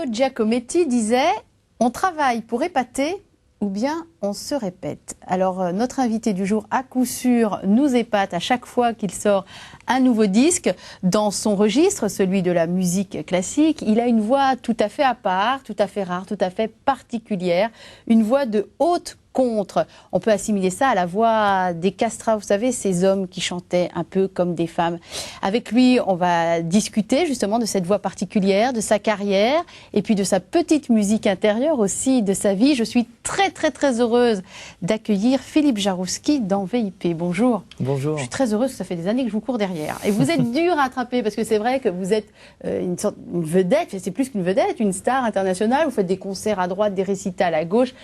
Umberto Giacometti disait « On travaille pour épater ou bien on se répète ». Alors notre invité du jour, à coup sûr, nous épate à chaque fois qu'il sort un nouveau disque. Dans son registre, celui de la musique classique, il a une voix tout à fait à part, tout à fait rare, tout à fait particulière, une voix de haute contre. On peut assimiler ça à la voix des castrats, vous savez, ces hommes qui chantaient un peu comme des femmes. Avec lui, on va discuter justement de cette voix particulière, de sa carrière et puis de sa petite musique intérieure aussi, de sa vie. Je suis très heureuse d'accueillir Philippe Jarouski dans VIP. Bonjour. Bonjour. Je suis très heureuse, ça fait des années que je vous cours derrière. Et vous êtes dur à attraper parce que c'est vrai que vous êtes une vedette, c'est plus qu'une vedette, une star internationale. Vous faites des concerts à droite, des récitals à gauche.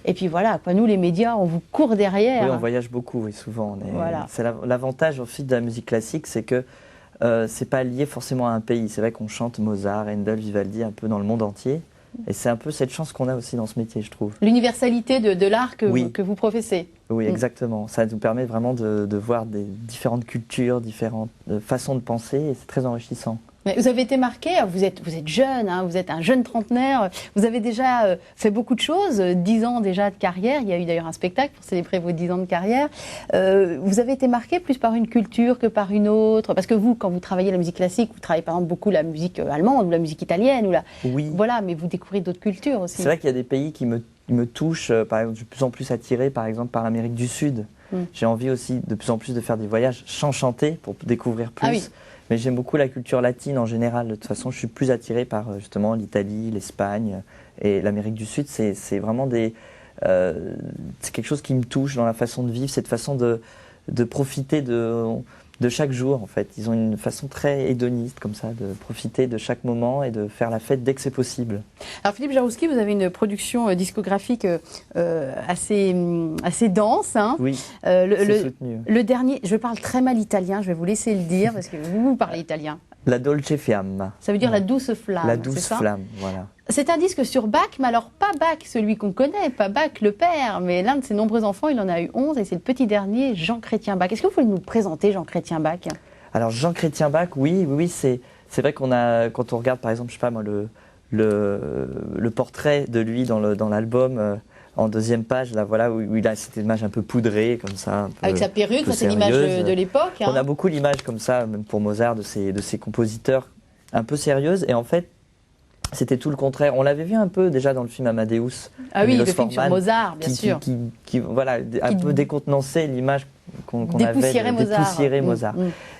Et puis voilà, quoi, nous les médias, on vous court derrière. Oui, on voyage beaucoup, oui, souvent. Voilà. C'est l'avantage aussi de la musique classique, c'est que c'est pas lié forcément à un pays. C'est vrai qu'on chante Mozart, Handel, Vivaldi un peu dans le monde entier. Et c'est un peu cette chance qu'on a aussi dans ce métier, je trouve. L'universalité de l'art que vous professez. Oui, exactement. Ça nous permet vraiment de voir des différentes cultures, différentes façons de penser, et c'est très enrichissant. Mais vous avez été marqué, vous êtes jeune, hein, vous êtes un jeune trentenaire, vous avez déjà fait beaucoup de choses, 10 ans déjà de carrière, il y a eu d'ailleurs un spectacle pour célébrer vos 10 ans de carrière. Vous avez été marqué plus par une culture que par une autre, parce que vous, quand vous travaillez la musique classique, vous travaillez par exemple beaucoup la musique allemande ou la musique italienne, ou oui. Voilà, mais vous découvrez d'autres cultures aussi. C'est vrai qu'il y a des pays qui me touchent, par exemple, de plus en plus attiré par exemple par l'Amérique du Sud. J'ai envie aussi de plus en plus de faire des voyages sans chanter pour découvrir plus. Ah oui. Mais j'aime beaucoup la culture latine en général. De toute façon, je suis plus attiré par justement l'Italie, l'Espagne et l'Amérique du Sud. C'est vraiment c'est quelque chose qui me touche dans la façon de vivre, cette façon de profiter de chaque jour en fait. Ils ont une façon très hédoniste comme ça de profiter de chaque moment et de faire la fête dès que c'est possible. Alors Philippe Jarouski, vous avez une production discographique assez dense. Hein. Oui, c'est soutenu. Le dernier, je parle très mal italien, je vais vous laisser le dire parce que vous parlez italien. La Dolce Fiamma. Ça veut dire la douce flamme. La douce flamme, voilà. C'est un disque sur Bach, mais alors pas Bach, celui qu'on connaît, pas Bach le père, mais l'un de ses nombreux enfants, il en a eu 11, et c'est le petit dernier, Jean Chrétien Bach. Est-ce que vous pouvez nous présenter Jean Chrétien Bach? Alors Jean Chrétien Bach, oui, c'est vrai qu'on a, quand on regarde par exemple, je sais pas moi, le portrait de lui dans l'album, en deuxième page, là, voilà, où il a cette image un peu poudrée, comme ça. Un peu, avec sa perruque, c'est l'image de l'époque. Hein. On a beaucoup l'image comme ça, même pour Mozart, de ces compositeurs un peu sérieuses, et en fait, c'était tout le contraire. On l'avait vu un peu déjà dans le film Amadeus. Ah oui, le film sur Mozart, bien sûr. Voilà, un peu décontenançait l'image qu'on avait. Dépoussiérer Mozart.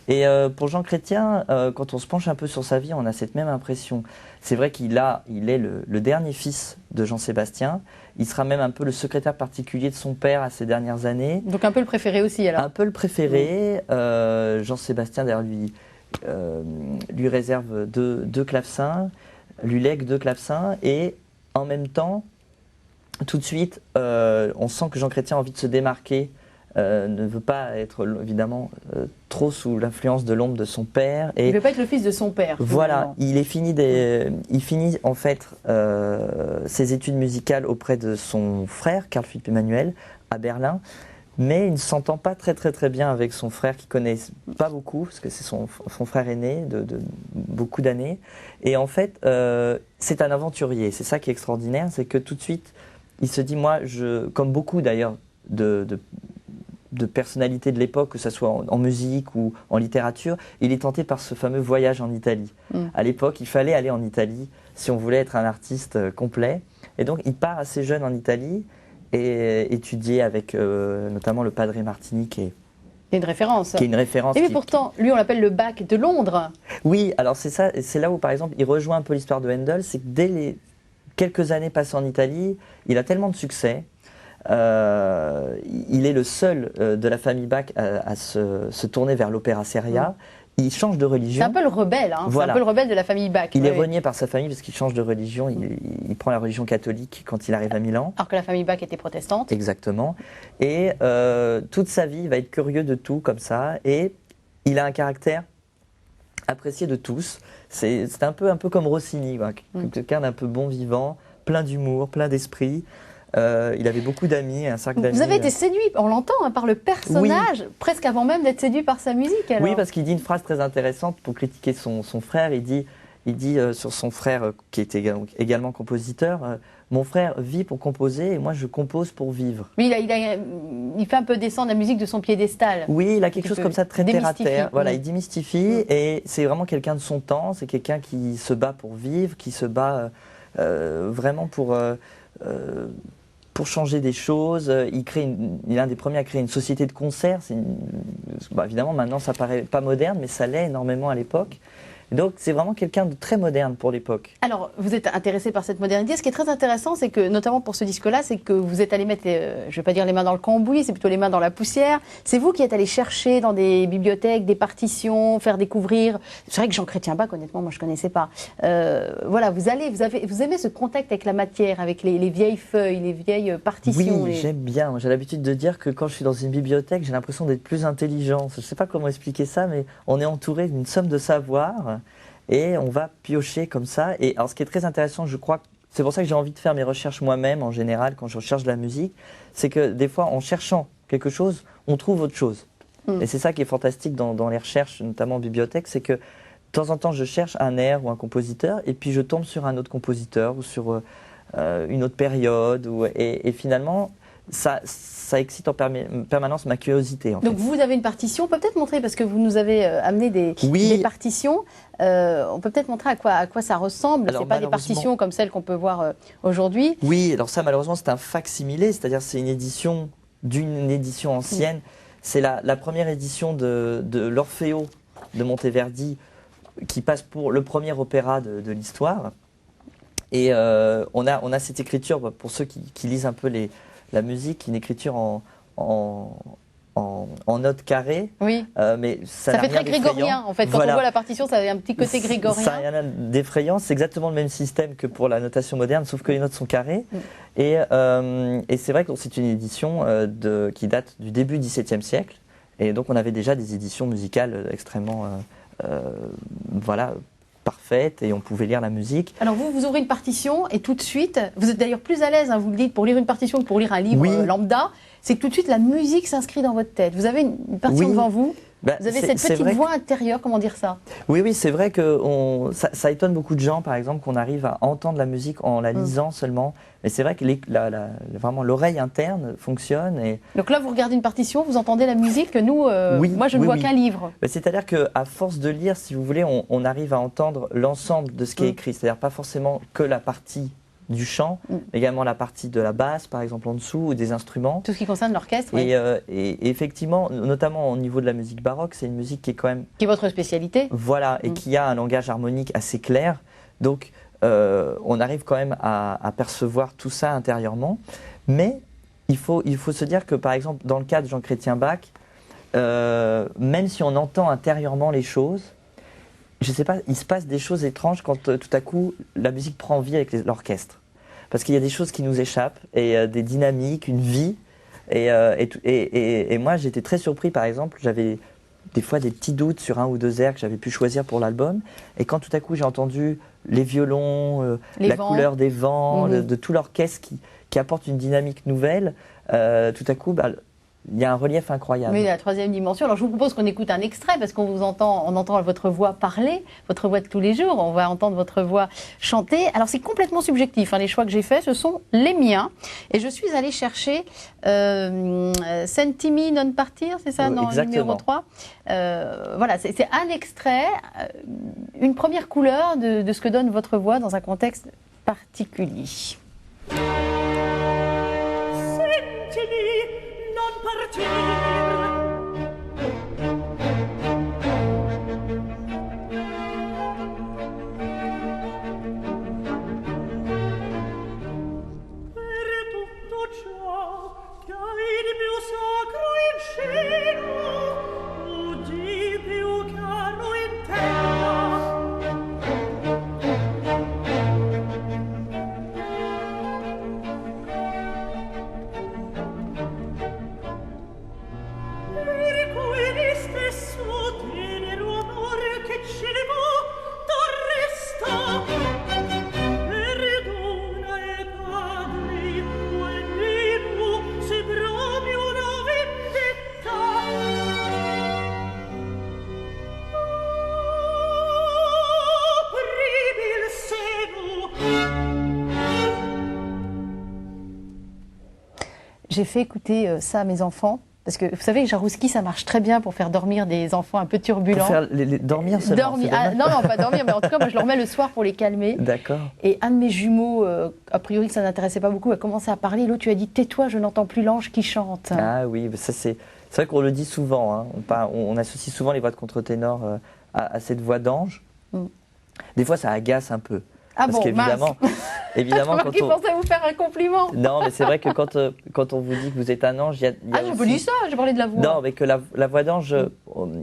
Et pour Jean Chrétien, quand on se penche un peu sur sa vie, on a cette même impression. C'est vrai il est le dernier fils de Jean-Sébastien. Il sera même un peu le secrétaire particulier de son père à ces dernières années. Donc un peu le préféré aussi, alors. Un peu le préféré. Jean-Sébastien, d'ailleurs, lui réserve deux clavecins, lui lègue 2 clavecins, et en même temps, tout de suite, on sent que Jean Chrétien a envie de se démarquer, ne veut pas être évidemment trop sous l'influence de l'ombre de son père. Et il ne veut pas être le fils de son père. Voilà, il finit en fait ses études musicales auprès de son frère, Carl Philipp Emanuel, à Berlin. Mais il ne s'entend pas très bien avec son frère, qui connaît pas beaucoup, parce que c'est son frère aîné de beaucoup d'années. Et en fait, c'est un aventurier. C'est ça qui est extraordinaire, c'est que tout de suite, il se dit, moi, comme beaucoup d'ailleurs de personnalités de l'époque, que ce soit en musique ou en littérature, il est tenté par ce fameux voyage en Italie. À l'époque, il fallait aller en Italie si on voulait être un artiste complet. Et donc, il part assez jeune en Italie, et étudier avec notamment le Padre Martini, qui est une référence. Qui est une référence. Et mais pourtant, lui, on l'appelle le Bach de Londres. Oui, alors c'est ça, c'est là où, par exemple, il rejoint un peu l'histoire de Handel, c'est que dès les quelques années passées en Italie, il a tellement de succès, il est le seul de la famille Bach à se tourner vers l'opéra seria. Il change de religion. C'est un peu le rebelle, hein. Voilà. C'est un peu le rebelle de la famille Bach. Il est renié par sa famille parce qu'il change de religion. Il prend la religion catholique quand il arrive à Milan. Alors que la famille Bach était protestante. Exactement. Et toute sa vie, il va être curieux de tout comme ça. Et il a un caractère apprécié de tous. C'est un peu comme Rossini, quelqu'un d'un peu bon vivant, plein d'humour, plein d'esprit. Il avait beaucoup d'amis, un cercle d'amis. Vous avez été séduit, on l'entend, hein, par le personnage, presque avant même d'être séduit par sa musique. Alors. Oui, parce qu'il dit une phrase très intéressante pour critiquer son frère. Il il dit sur son frère, qui était également compositeur, mon frère vit pour composer et moi je compose pour vivre. Oui, il fait un peu descendre la musique de son piédestal. Oui, il a quelque chose comme ça, très terre à terre. Voilà, oui. il démystifie et c'est vraiment quelqu'un de son temps, c'est quelqu'un qui se bat pour vivre, qui se bat vraiment pour changer des choses. Il est un des premiers à créer une société de concerts. Évidemment, maintenant, ça paraît pas moderne, mais ça l'est énormément à l'époque. Donc, c'est vraiment quelqu'un de très moderne pour l'époque. Alors, vous êtes intéressé par cette modernité. Ce qui est très intéressant, c'est que, notamment pour ce disque-là, c'est que vous êtes allé mettre, je ne vais pas dire les mains dans le cambouis, c'est plutôt les mains dans la poussière. C'est vous qui êtes allé chercher dans des bibliothèques, des partitions, faire découvrir. C'est vrai que Jean Chrétien Bach, honnêtement, moi, je ne connaissais pas. Voilà, vous aimez ce contact avec la matière, avec les vieilles feuilles, les vieilles partitions. Oui, j'aime bien. J'ai l'habitude de dire que quand je suis dans une bibliothèque, j'ai l'impression d'être plus intelligent. Je ne sais pas comment expliquer ça, mais on est entouré d'une somme de savoir. Et on va piocher comme ça. Et alors, ce qui est très intéressant, je crois, c'est pour ça que j'ai envie de faire mes recherches moi-même, en général, quand je recherche de la musique, c'est que des fois, en cherchant quelque chose, on trouve autre chose. Et c'est ça qui est fantastique dans les recherches, notamment en bibliothèque, c'est que de temps en temps, je cherche un air ou un compositeur, et puis je tombe sur un autre compositeur ou sur une autre période. Et finalement, ça excite en permanence ma curiosité. En Donc fait. vous avez une partition, on peut peut-être montrer, parce que vous nous avez amené des partitions, on peut peut-être montrer à quoi ça ressemble. Ce n'est pas des partitions comme celles qu'on peut voir aujourd'hui. Oui, alors ça malheureusement c'est un fac-similé, c'est-à-dire c'est une édition d'une édition ancienne. C'est la première édition de l'Orfeo de Monteverdi qui passe pour le premier opéra de l'histoire. Et on a cette écriture, pour ceux qui lisent un peu la musique, une écriture en notes carrées. Oui. Mais ça fait très grégorien en fait. Quand on voit la partition, ça a un petit côté grégorien. Ça n'a rien d'effrayant. C'est exactement le même système que pour la notation moderne, sauf que les notes sont carrées. Et c'est vrai que c'est une édition qui date du début du XVIIe siècle. Et donc on avait déjà des éditions musicales extrêmement parfaite et on pouvait lire la musique. Alors vous ouvrez une partition et tout de suite, vous êtes d'ailleurs plus à l'aise, vous le dites, pour lire une partition que pour lire un livre lambda, c'est que tout de suite la musique s'inscrit dans votre tête. Vous avez une partition devant vous, vous avez cette petite voix intérieure, comment dire ça? Oui, c'est vrai que ça étonne beaucoup de gens, par exemple, qu'on arrive à entendre la musique en la lisant seulement. Mais c'est vrai que vraiment l'oreille interne fonctionne. Et... Donc là, vous regardez une partition, vous entendez la musique, que nous, moi je ne vois qu'un livre. C'est-à-dire qu'à force de lire, si vous voulez, on arrive à entendre l'ensemble de ce qui est écrit. C'est-à-dire pas forcément que la partie du chant, également la partie de la basse, par exemple en dessous, ou des instruments. Tout ce qui concerne l'orchestre. Et effectivement, notamment au niveau de la musique baroque, c'est une musique qui est quand même... Qui est votre spécialité. Voilà, et qui a un langage harmonique assez clair. Donc, on arrive quand même à percevoir tout ça intérieurement. Mais il faut se dire que, par exemple, dans le cas de Jean Chrétien Bach, même si on entend intérieurement les choses, je ne sais pas, il se passe des choses étranges quand tout à coup la musique prend vie avec l'orchestre. Parce qu'il y a des choses qui nous échappent, et des dynamiques, une vie. Et moi, j'étais très surpris, par exemple, j'avais des fois des petits doutes sur un ou deux airs que j'avais pu choisir pour l'album. Et quand tout à coup j'ai entendu les violons, la couleur des vents, de tout l'orchestre qui apporte une dynamique nouvelle, tout à coup... il y a un relief incroyable. Oui, la troisième dimension. Alors je vous propose qu'on écoute un extrait parce qu'on entend votre voix parler, votre voix de tous les jours. On va entendre votre voix chanter. Alors c'est complètement subjectif. Les choix que j'ai faits, ce sont les miens. Et je suis allée chercher Sentimi non partir, c'est ça, dans le numéro 3. Voilà, c'est un extrait, une première couleur de ce que donne votre voix dans un contexte particulier. j'ai fait écouter ça à mes enfants. Parce que vous savez, Jarouski, ça marche très bien pour faire dormir des enfants un peu turbulents. Pour faire dormir seulement. Non, pas dormir, mais en tout cas, moi, je leur mets le soir pour les calmer. D'accord. Et un de mes jumeaux, a priori que ça n'intéressait pas beaucoup, a commencé à parler. L'autre lui a dit, tais-toi, je n'entends plus l'ange qui chante. Ah oui, ça c'est vrai qu'on le dit souvent. Hein. On associe souvent les voix de contre-ténor à cette voix d'ange. Des fois, ça agace un peu. Ah parce bon, qu'évidemment, quand on pensait vous faire un compliment. Non, mais c'est vrai que quand on vous dit que vous êtes un ange, il y a j'ai pas dit ça, j'ai parlé de la voix. Non, mais que la voix d'ange,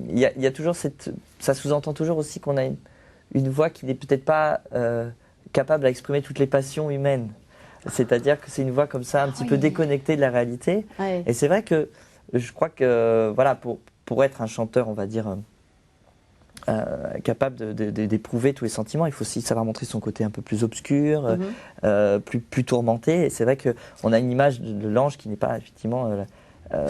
il y a toujours ça sous-entend toujours aussi qu'on a une voix qui n'est peut-être pas capable à exprimer toutes les passions humaines. C'est-à-dire que c'est une voix comme ça, un petit peu déconnectée de la réalité. Ouais. Et c'est vrai que je crois que voilà, pour être un chanteur, on va dire, capable d'éprouver tous les sentiments, il faut aussi savoir montrer son côté un peu plus obscur, plus tourmenté. Et c'est vrai qu'on a une image de l'ange qui n'est pas effectivement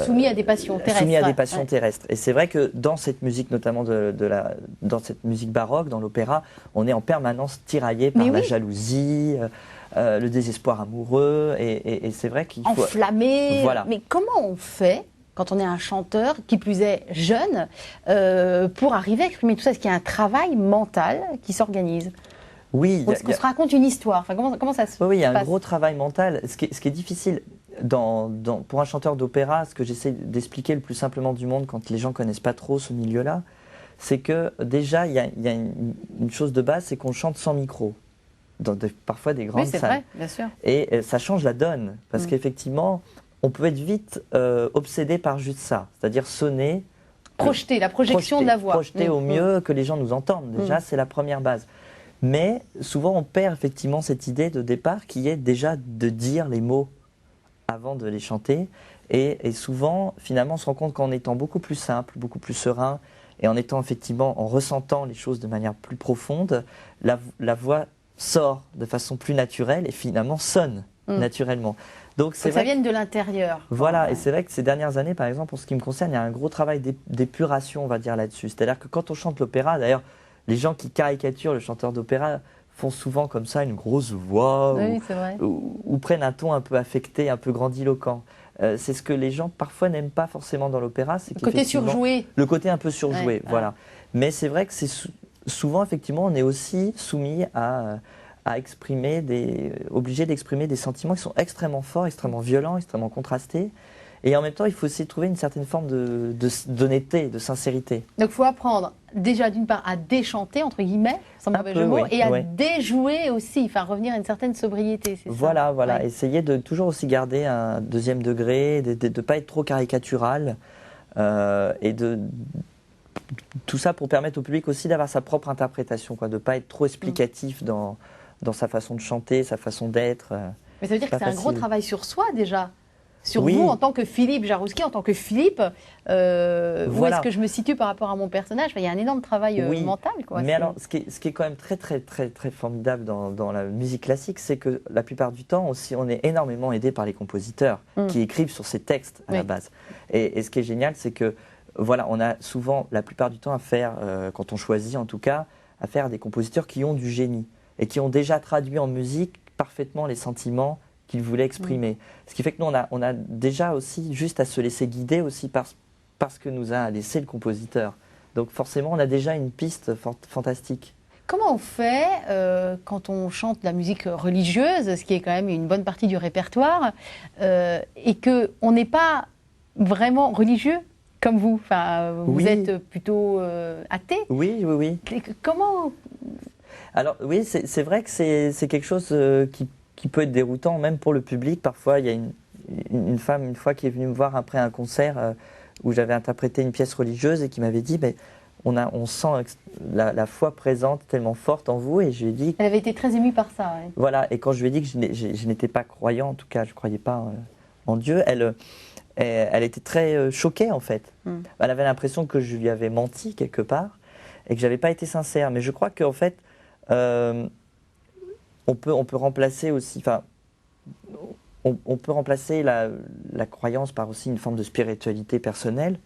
soumis à des passions terrestres. Soumis à des passions terrestres. Et c'est vrai que dans cette musique, notamment dans cette musique baroque, dans l'opéra, on est en permanence tiraillé par la jalousie, le désespoir amoureux. Et c'est vrai qu'il faut... Enflammé. Voilà. Mais comment on fait quand on est un chanteur, qui plus est jeune, pour arriver à exprimer tout ça? Est-ce qu'il y a un travail mental qui s'organise? Oui. Ou est-ce qu'on se raconte une histoire? Enfin, comment ça se passe? Oui, il y a un gros travail mental. Ce qui est difficile pour un chanteur d'opéra, ce que j'essaie d'expliquer le plus simplement du monde quand les gens ne connaissent pas trop ce milieu-là, c'est que déjà, il y a une chose de base, c'est qu'on chante sans micro. Dans parfois des grandes salles. Oui, c'est vrai, bien sûr. Et ça change la donne, parce qu'effectivement, on peut être vite obsédé par juste ça, c'est-à-dire sonner. Projeter, la projection de la voix. Projeter au mieux que les gens nous entendent. Déjà, c'est la première base. Mais souvent, on perd effectivement cette idée de départ qui est déjà de dire les mots avant de les chanter. Et souvent, finalement, on se rend compte qu'en étant beaucoup plus simple, beaucoup plus serein, et en étant effectivement, en ressentant les choses de manière plus profonde, la voix sort de façon plus naturelle et finalement sonne naturellement. Donc ça vient de l'intérieur. Voilà, et c'est vrai que ces dernières années, par exemple, pour ce qui me concerne, il y a un gros travail d'épuration, on va dire, là-dessus. C'est-à-dire que quand on chante l'opéra, d'ailleurs, les gens qui caricaturent le chanteur d'opéra font souvent comme ça une grosse voix ou prennent un ton un peu affecté, un peu grandiloquent. C'est ce que les gens parfois n'aiment pas forcément dans l'opéra. C'est le côté surjoué. Le côté un peu surjoué, voilà. Mais c'est vrai que c'est souvent, effectivement, on est aussi soumis à exprimer obligé d'exprimer des sentiments qui sont extrêmement forts, extrêmement violents, extrêmement contrastés. Et en même temps, il faut aussi trouver une certaine forme d'honnêteté, de sincérité. Donc il faut apprendre déjà d'une part à déchanter, entre guillemets, sans mauvais jeu de mots, et à déjouer aussi, enfin revenir à une certaine sobriété. Voilà. Essayer de toujours aussi garder un deuxième degré, de ne pas être trop caricatural, et tout ça pour permettre au public aussi d'avoir sa propre interprétation, de ne pas être trop explicatif dans sa façon de chanter, sa façon d'être. Mais ça veut dire que c'est un gros travail sur soi déjà. Sur vous, en tant que Philippe Jarouski, en tant que Philippe, où est-ce que je me situe par rapport à mon personnage? Il y a un énorme travail mental. Mais alors, ce qui est quand même très, très, très, très formidable dans la musique classique, c'est que la plupart du temps aussi, on est énormément aidé par les compositeurs qui écrivent sur ces textes à la base. Et ce qui est génial, c'est que voilà, on a souvent, la plupart du temps, à faire, quand on choisit en tout cas, à faire des compositeurs qui ont du génie et qui ont déjà traduit en musique parfaitement les sentiments qu'ils voulaient exprimer. Ce qui fait que nous, on a déjà aussi juste à se laisser guider aussi par ce que nous a laissé le compositeur. Donc forcément, on a déjà une piste fantastique. Comment on fait quand on chante de la musique religieuse, ce qui est quand même une bonne partie du répertoire, et qu'on n'est pas vraiment religieux comme vous? Enfin, vous êtes plutôt athée. Oui. Comment? Alors oui, c'est vrai que c'est quelque chose qui peut être déroutant, même pour le public. Parfois, il y a une femme, une fois, qui est venue me voir après un concert où j'avais interprété une pièce religieuse et qui m'avait dit on sent la foi présente tellement forte en vous. Et je lui ai dit... Elle avait été très émue par ça. Ouais. Voilà, et quand je lui ai dit que je n'étais pas croyant, en tout cas, je ne croyais pas en Dieu, elle était très choquée, en fait. Elle avait l'impression que je lui avais menti quelque part et que je n'avais pas été sincère. Mais je crois qu'en fait... on peut remplacer aussi, on peut remplacer la croyance par aussi une forme de spiritualité personnelle,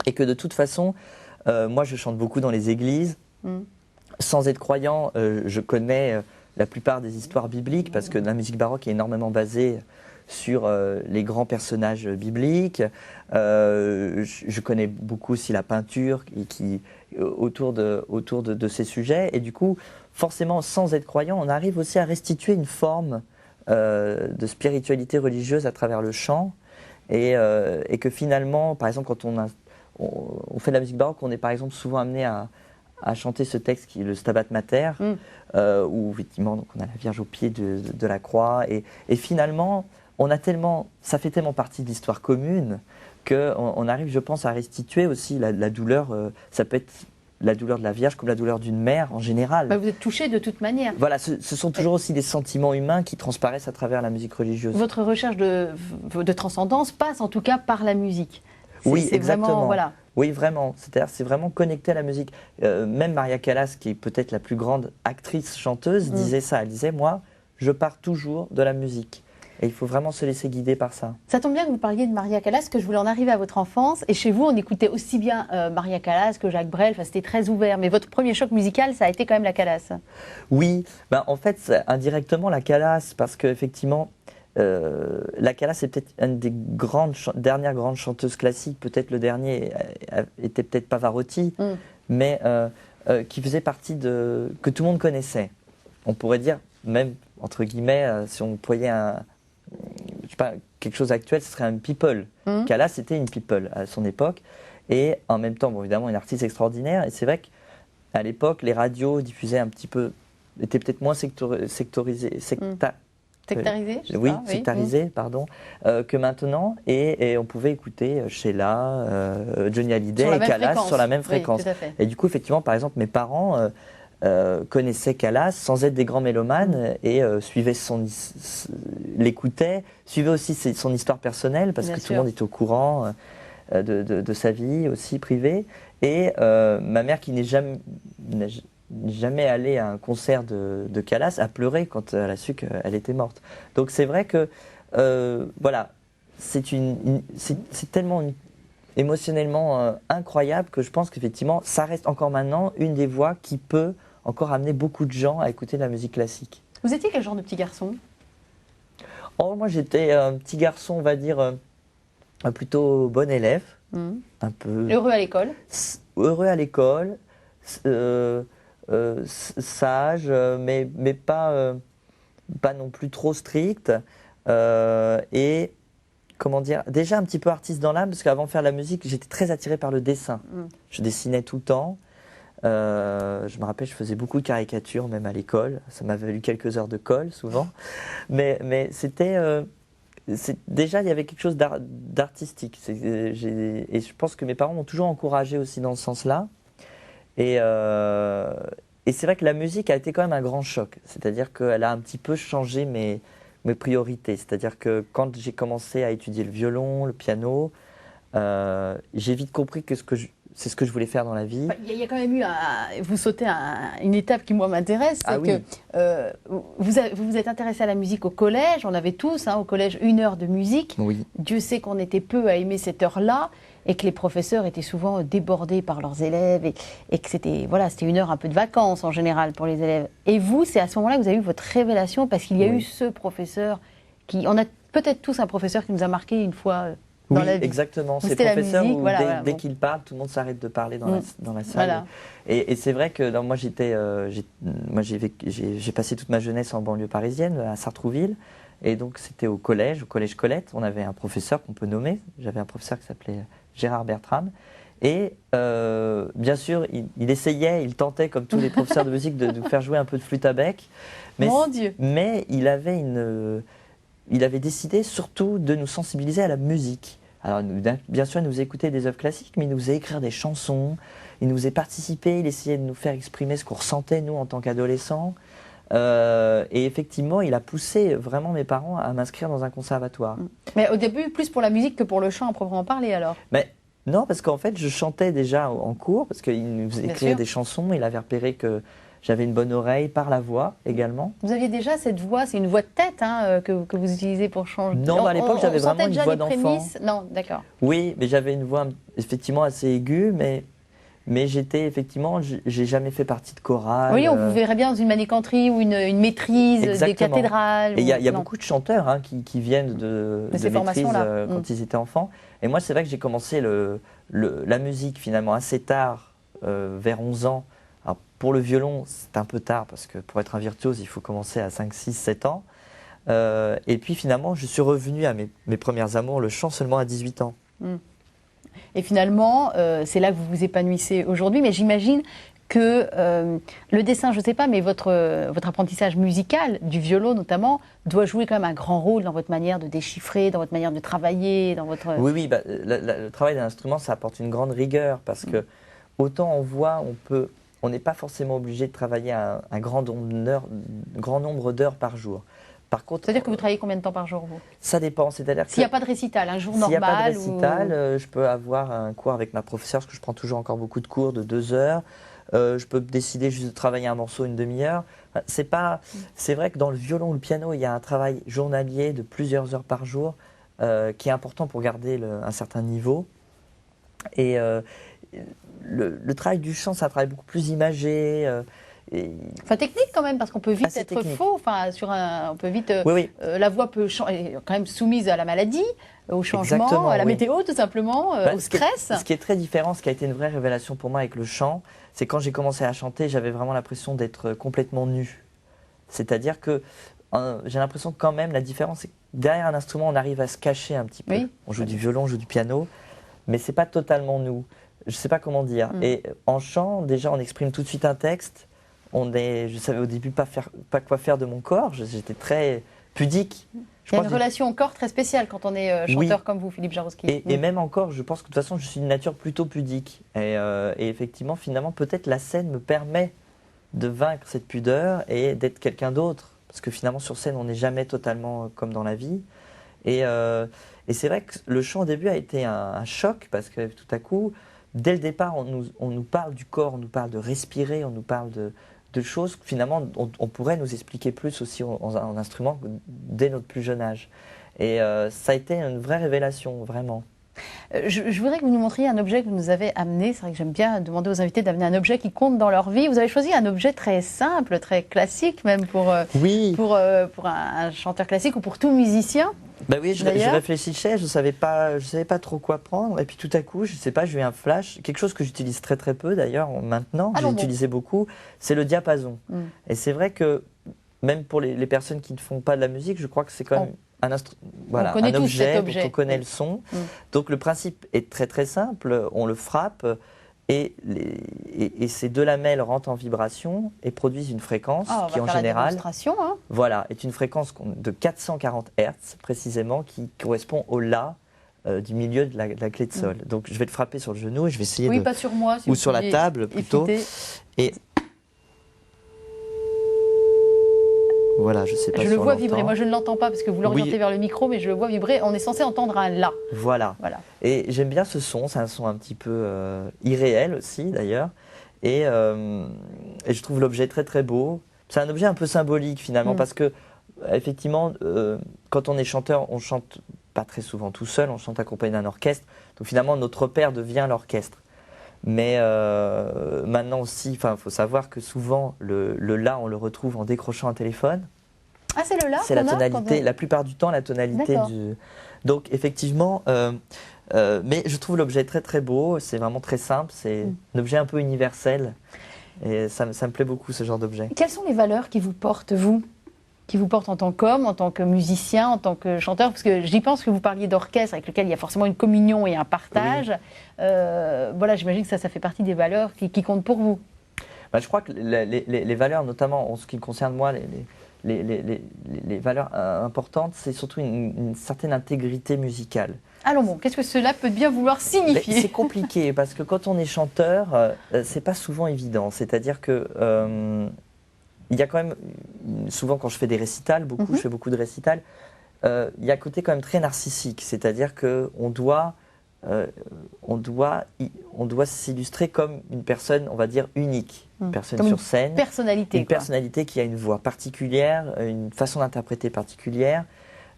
et que de toute façon, moi je chante beaucoup dans les églises, sans être croyant, je connais la plupart des histoires bibliques, parce que la musique baroque est énormément basée sur les grands personnages bibliques. Je connais beaucoup aussi la peinture autour de ces sujets. Et du coup, forcément, sans être croyant, on arrive aussi à restituer une forme de spiritualité religieuse à travers le chant. Et que finalement, par exemple, quand on fait de la musique baroque, on est par exemple souvent amené à chanter ce texte qui est le Stabat Mater, où effectivement donc on a la Vierge au pied de la croix, et finalement ça fait tellement partie de l'histoire commune qu'on arrive, je pense, à restituer aussi la douleur. Ça peut être la douleur de la Vierge comme la douleur d'une mère en général. Bah, vous êtes touché de toute manière. Voilà, ce sont toujours aussi des sentiments humains qui transparaissent à travers la musique religieuse. Votre recherche de transcendance passe en tout cas par la musique. Oui, exactement. Vraiment, voilà. Oui, vraiment. C'est-à-dire, c'est vraiment connecté à la musique. Même Maria Callas, qui est peut-être la plus grande actrice chanteuse, disait ça. Elle disait, moi, je pars toujours de la musique. Et il faut vraiment se laisser guider par ça. Ça tombe bien que vous parliez de Maria Callas, que je voulais en arriver à votre enfance. Et chez vous, on écoutait aussi bien Maria Callas que Jacques Brel. Enfin, c'était très ouvert. Mais votre premier choc musical, ça a été quand même la Callas. Oui, ben, en fait, indirectement, la Callas, parce qu'effectivement, la Callas c'est peut-être une des dernières grandes chanteuses classiques. Peut-être le dernier était peut-être Pavarotti, mais qui faisait partie que tout le monde connaissait. On pourrait dire, même entre guillemets, si on voyait je sais pas, quelque chose actuel, ce serait un people. Callas, c'était une people à son époque, et en même temps, bon, évidemment, une artiste extraordinaire. Et c'est vrai qu'à l'époque, les radios diffusaient un petit peu, étaient peut-être moins sectorisées, sectarisé, pardon, que maintenant, et on pouvait écouter Sheila, Johnny Hallyday et Callas sur la même fréquence. Oui, et du coup, effectivement, par exemple, mes parents connaissaient Callas sans être des grands mélomanes et suivaient l'écoutaient, suivaient aussi son histoire personnelle, parce que tout le monde était au courant de sa vie aussi privée. Et ma mère, qui n'est jamais allée à un concert de Callas, a pleuré quand elle a su qu'elle était morte. Donc c'est vrai que voilà, c'est tellement émotionnellement incroyable que je pense qu'effectivement ça reste encore maintenant une des voix qui peut encore amener beaucoup de gens à écouter de la musique classique. Vous étiez quel genre de petit garçon ? Oh, moi j'étais un petit garçon, on va dire, plutôt bon élève, un peu heureux à l'école. Heureux à l'école, sage, mais pas non plus trop strict, et comment dire, déjà un petit peu artiste dans l'âme, parce qu'avant de faire de la musique, j'étais très attiré par le dessin. Je dessinais tout le temps. Je me rappelle, je faisais beaucoup de caricatures, même à l'école. Ça m'avait valu quelques heures de colle, souvent. Mais c'était... déjà, il y avait quelque chose d'artistique. Et je pense que mes parents m'ont toujours encouragé aussi dans ce sens-là. Et c'est vrai que la musique a été quand même un grand choc. C'est-à-dire qu'elle a un petit peu changé mes priorités. C'est-à-dire que quand j'ai commencé à étudier le violon, le piano, j'ai vite compris que c'est ce que je voulais faire dans la vie. Il y a quand même eu, vous sautez une étape qui moi m'intéresse, c'est que vous vous êtes intéressé à la musique au collège, on avait tous au collège 1 heure de musique. Oui. Dieu sait qu'on était peu à aimer cette heure-là et que les professeurs étaient souvent débordés par leurs élèves et que c'était 1 heure un peu de vacances en général pour les élèves. Et vous, c'est à ce moment-là que vous avez eu votre révélation parce qu'il y a eu ce professeur on a peut-être tous un professeur qui nous a marqué une fois dans la vie. Exactement. C'est le professeur où dès qu'il parle, tout le monde s'arrête de parler dans la salle. Voilà. Et c'est vrai que moi, j'ai passé toute ma jeunesse en banlieue parisienne, à Sartrouville. Et donc, c'était au collège Colette. On avait un professeur qu'on peut nommer. J'avais un professeur qui s'appelait Gérard Bertram. Et bien sûr, il essayait, il tentait, comme tous les professeurs de musique, de nous faire jouer un peu de flûte à bec. Mon Dieu. Mais il avait décidé surtout de nous sensibiliser à la musique. Alors, bien sûr, il nous écoutait des œuvres classiques, mais il nous faisait écrire des chansons, il nous faisait participer, il essayait de nous faire exprimer ce qu'on ressentait, nous, en tant qu'adolescents. Et effectivement, il a poussé vraiment mes parents à m'inscrire dans un conservatoire. Mais au début, plus pour la musique que pour le chant, à proprement parler, alors ? Mais non, parce qu'en fait, je chantais déjà en cours, parce qu'il nous écrivait des chansons, il avait repéré que j'avais une bonne oreille par la voix également. Vous aviez déjà cette voix, c'est une voix de tête que vous utilisez pour changer. Non, à l'époque j'avais vraiment une voix d'enfant. Non, d'accord. Oui, mais j'avais une voix effectivement assez aiguë, mais Mais j'étais effectivement, j'ai jamais fait partie de chorale. Oui, on vous verrait bien dans une manicanterie ou une maîtrise Exactement. des cathédrales. Et il y a non. beaucoup de chanteurs hein, qui viennent de ces maîtrise formations-là. quand ils étaient enfants. Et moi, c'est vrai que j'ai commencé la musique finalement assez tard, vers 11 ans. Alors, pour le violon, c'est un peu tard parce que pour être un virtuose, il faut commencer à 5, 6, 7 ans. Et puis finalement, je suis revenu à mes premières amours, le chant seulement à 18 ans. Et finalement, c'est là que vous vous épanouissez aujourd'hui. Mais j'imagine que le dessin, je ne sais pas, mais votre apprentissage musical, du violon notamment, doit jouer quand même un grand rôle dans votre manière de déchiffrer, dans votre manière de travailler, dans votre... Oui, bah, le travail d'un instrument, ça apporte une grande rigueur parce que autant on voit, on n'est pas forcément obligé de travailler un grand nombre d'heures par jour. Par contre, c'est-à-dire que vous travaillez combien de temps par jour, vous? Ça dépend, c'est-à-dire s'il n'y a pas de récital, un jour normal. S'il n'y a pas de récital, je peux avoir un cours avec ma professeure, parce que je prends toujours encore beaucoup de cours de 2 heures. Je peux décider juste de travailler un morceau une demi-heure. C'est vrai que dans le violon ou le piano, il y a un travail journalier de plusieurs heures par jour qui est important pour garder un certain niveau. Et le travail du chant, c'est un travail beaucoup plus imagé. Enfin, technique quand même, parce qu'on peut vite être technique. faux. Enfin, on peut vite. Oui. La voix est quand même soumise à la maladie, au changement, Exactement, à la météo, tout simplement, au stress. Ce qui est très différent, ce qui a été une vraie révélation pour moi avec le chant, c'est quand j'ai commencé à chanter, j'avais vraiment l'impression d'être complètement nu. C'est-à-dire que j'ai l'impression que quand même, la différence, c'est que derrière un instrument, on arrive à se cacher un petit peu. Oui. On joue du violon, on joue du piano, mais c'est pas totalement nous. Je sais pas comment dire. Et en chant, déjà, on exprime tout de suite un texte. Je savais au début pas quoi faire de mon corps. J'étais très pudique. Il y a une relation au corps très spéciale quand on est chanteur comme vous, Philippe Jaroussky. Et même encore, je pense que de toute façon, je suis d'une nature plutôt pudique. Et effectivement, finalement, peut-être la scène me permet de vaincre cette pudeur et d'être quelqu'un d'autre. Parce que finalement, sur scène, on n'est jamais totalement comme dans la vie. Et c'est vrai que le chant au début a été un choc parce que tout à coup, dès le départ, on nous parle du corps, on nous parle de respirer, on nous parle de choses que finalement on pourrait nous expliquer plus aussi en instrument dès notre plus jeune âge. Et ça a été une vraie révélation, vraiment. Je voudrais que vous nous montriez un objet que vous nous avez amené. C'est vrai que j'aime bien demander aux invités d'amener un objet qui compte dans leur vie. Vous avez choisi un objet très simple, très classique même pour un chanteur classique ou pour tout musicien. Bah oui, je réfléchissais, je savais pas trop quoi prendre. Et puis tout à coup, je sais pas, j'ai eu un flash. Quelque chose que j'utilise très très peu d'ailleurs maintenant, j'ai utilisé beaucoup, c'est le diapason. Et c'est vrai que même pour les personnes qui ne font pas de la musique, je crois que c'est quand même un objet dont on connaît le son. Donc le principe est très très simple, on le frappe et ces deux lamelles rentrent en vibration et produisent une fréquence qui en général est une fréquence de 440 Hz précisément qui correspond au La du milieu de la clé de sol. Donc je vais le frapper sur le genou et je vais essayer pas sur moi, ou sur la table plutôt. Et voilà, je sais pas. Je le vois vibrer. Moi, je ne l'entends pas parce que vous l'orientez vers le micro, mais je le vois vibrer. On est censé entendre un La. Voilà. Et j'aime bien ce son. C'est un son un petit peu irréel aussi, d'ailleurs. Et je trouve l'objet très très beau. C'est un objet un peu symbolique finalement parce que effectivement, quand on est chanteur, on chante pas très souvent tout seul. On chante accompagné d'un orchestre. Donc finalement, notre repère devient l'orchestre. Mais maintenant aussi, il faut savoir que souvent, le La, on le retrouve en décrochant un téléphone. Ah, c'est le La? C'est la tonalité, la plupart du temps, la tonalité du... Donc, effectivement, mais je trouve l'objet très très beau, c'est vraiment très simple, c'est un objet un peu universel. Et ça me plaît beaucoup, ce genre d'objet. Quelles sont les valeurs qui vous portent, vous? Qui vous portent en tant qu'homme, en tant que musicien, en tant que chanteur? Parce que j'y pense que vous parliez d'orchestre avec lequel il y a forcément une communion et un partage. Voilà, j'imagine que ça fait partie des valeurs qui comptent pour vous. Je crois que les valeurs, notamment en ce qui me concerne moi, les valeurs importantes, c'est surtout une certaine intégrité musicale. Allons bon, qu'est-ce que cela peut bien vouloir signifier? C'est compliqué parce que quand on est chanteur, c'est pas souvent évident. C'est-à-dire que il y a quand même, souvent quand je fais des récitals, je fais beaucoup de récitals, il y a un côté quand même très narcissique, c'est-à-dire qu'on doit s'illustrer comme une personne, on va dire, unique, une personne comme sur scène. Une personnalité qui a une voix particulière, une façon d'interpréter particulière.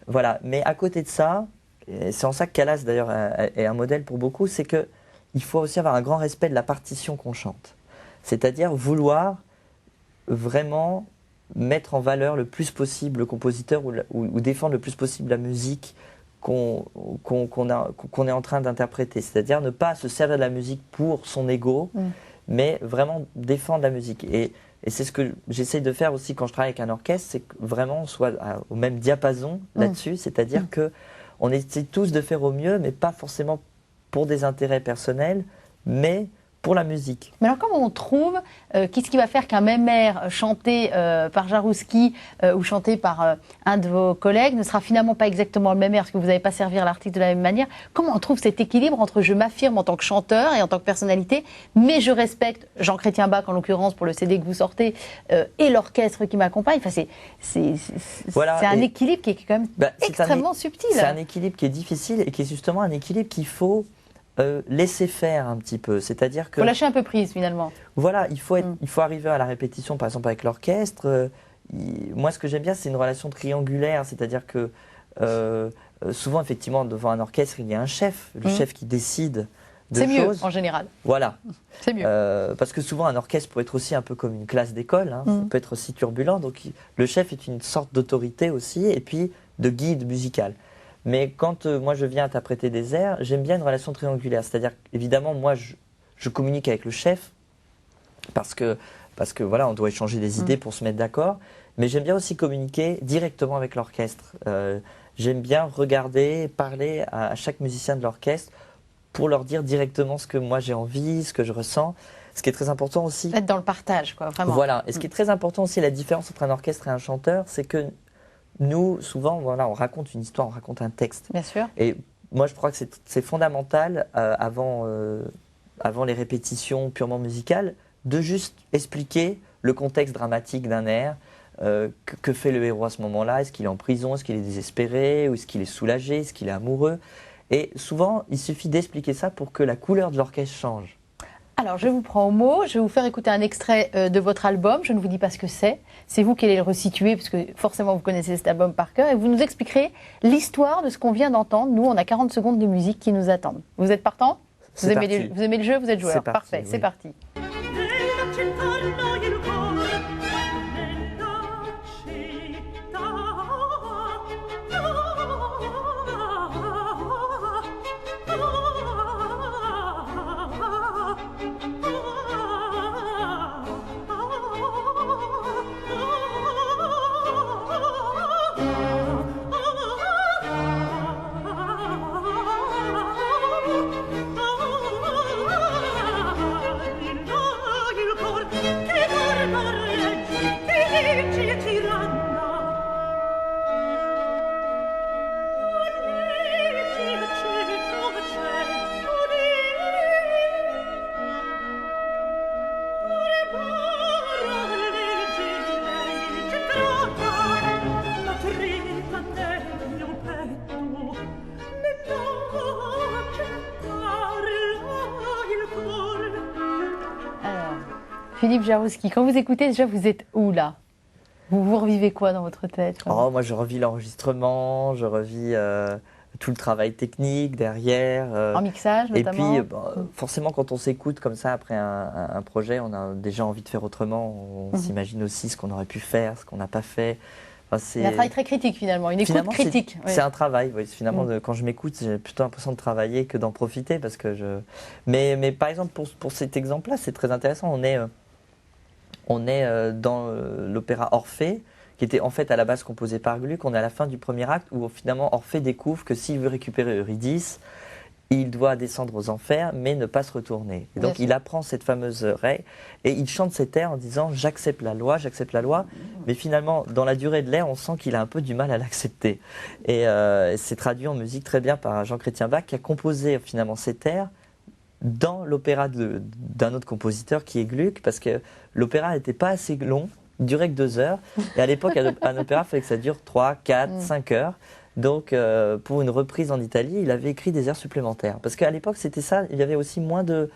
Voilà. Mais à côté de ça, et c'est en ça que Calas d'ailleurs est un modèle pour beaucoup, c'est que il faut aussi avoir un grand respect de la partition qu'on chante. C'est-à-dire vouloir vraiment mettre en valeur le plus possible le compositeur ou défendre le plus possible la musique qu'on est en train d'interpréter. C'est-à-dire ne pas se servir de la musique pour son ego, mais vraiment défendre la musique. Et c'est ce que j'essaye de faire aussi quand je travaille avec un orchestre, c'est que vraiment on soit au même diapason là-dessus, c'est-à-dire que on essaie tous de faire au mieux, mais pas forcément pour des intérêts personnels, mais pour la musique. Mais alors comment on trouve, qu'est-ce qui va faire qu'un même air chanté par Jaroussky ou chanté par un de vos collègues ne sera finalement pas exactement le même air, parce que vous n'avez pas servi l'artiste de la même manière? Comment on trouve cet équilibre entre je m'affirme en tant que chanteur et en tant que personnalité, mais je respecte Jean-Chrétien Bach en l'occurrence pour le CD que vous sortez, et l'orchestre qui m'accompagne? Enfin, c'est un équilibre qui est quand même extrêmement subtil. C'est un équilibre qui est difficile et qui est justement un équilibre qu'il faut laisser faire un petit peu, c'est-à-dire que... Il faut lâcher un peu prise finalement. Voilà, il faut arriver à la répétition, par exemple avec l'orchestre. Moi, ce que j'aime bien, c'est une relation triangulaire, c'est-à-dire que souvent, effectivement, devant un orchestre, il y a un chef, le chef qui décide de choses. C'est mieux, en général. Voilà. C'est mieux. Parce que souvent, un orchestre peut être aussi un peu comme une classe d'école, ça peut être aussi turbulent, donc le chef est une sorte d'autorité aussi, et puis de guide musical. Mais quand moi je viens interpréter des airs, j'aime bien une relation triangulaire. C'est-à-dire, évidemment, moi je communique avec le chef parce que voilà, on doit échanger des idées pour se mettre d'accord. Mais j'aime bien aussi communiquer directement avec l'orchestre. J'aime bien regarder, parler à chaque musicien de l'orchestre pour leur dire directement ce que moi j'ai envie, ce que je ressens. Ce qui est très important aussi. Être dans le partage, quoi, vraiment. Voilà. Et ce qui est très important aussi, la différence entre un orchestre et un chanteur, c'est que nous, souvent, voilà, on raconte une histoire, on raconte un texte. Bien sûr. Et moi, je crois que c'est fondamental, avant les répétitions purement musicales, de juste expliquer le contexte dramatique d'un air. Que fait le héros à ce moment-là? Est-ce qu'il est en prison? Est-ce qu'il est désespéré? Ou est-ce qu'il est soulagé? Est-ce qu'il est amoureux? Et souvent, il suffit d'expliquer ça pour que la couleur de l'orchestre change. Alors, je vous prends au mot, je vais vous faire écouter un extrait de votre album, je ne vous dis pas ce que c'est vous qui allez le resituer, parce que forcément vous connaissez cet album par cœur, et vous nous expliquerez l'histoire de ce qu'on vient d'entendre. Nous, on a 40 secondes de musique qui nous attendent. Vous êtes partant? Vous aimez le jeu, vous êtes joueur? Parfait, oui. C'est parti. Philippe Jaroussky, quand vous écoutez, déjà, vous êtes où, là? Vous revivez quoi dans votre tête? Oh, moi, je revis l'enregistrement, je revis tout le travail technique derrière. En mixage, notamment? Et puis, forcément, quand on s'écoute comme ça après un projet, on a déjà envie de faire autrement. On s'imagine aussi ce qu'on aurait pu faire, ce qu'on n'a pas fait. Enfin, c'est un travail très critique, finalement, une écoute critique. C'est un travail, oui. Finalement, quand je m'écoute, j'ai plutôt l'impression de travailler que d'en profiter. Parce que mais par exemple, pour cet exemple-là, c'est très intéressant. On est dans l'opéra Orphée, qui était en fait à la base composé par Gluck. On est à la fin du premier acte où finalement Orphée découvre que s'il veut récupérer Eurydice, il doit descendre aux enfers, mais ne pas se retourner. Et donc il apprend cette fameuse règle et il chante cet air en disant « j'accepte la loi ». Mais finalement, dans la durée de l'air, on sent qu'il a un peu du mal à l'accepter. Et c'est traduit en musique très bien par Jean-Chrétien Bach, qui a composé finalement cet air dans l'opéra d'un autre compositeur qui est Gluck, parce que l'opéra n'était pas assez long, il durait que 2 heures. Et à l'époque, un opéra, il fallait que ça dure 3, 4, 5 heures. Donc, pour une reprise en Italie, il avait écrit des airs supplémentaires. Parce qu'à l'époque, c'était ça, il y avait aussi moins de...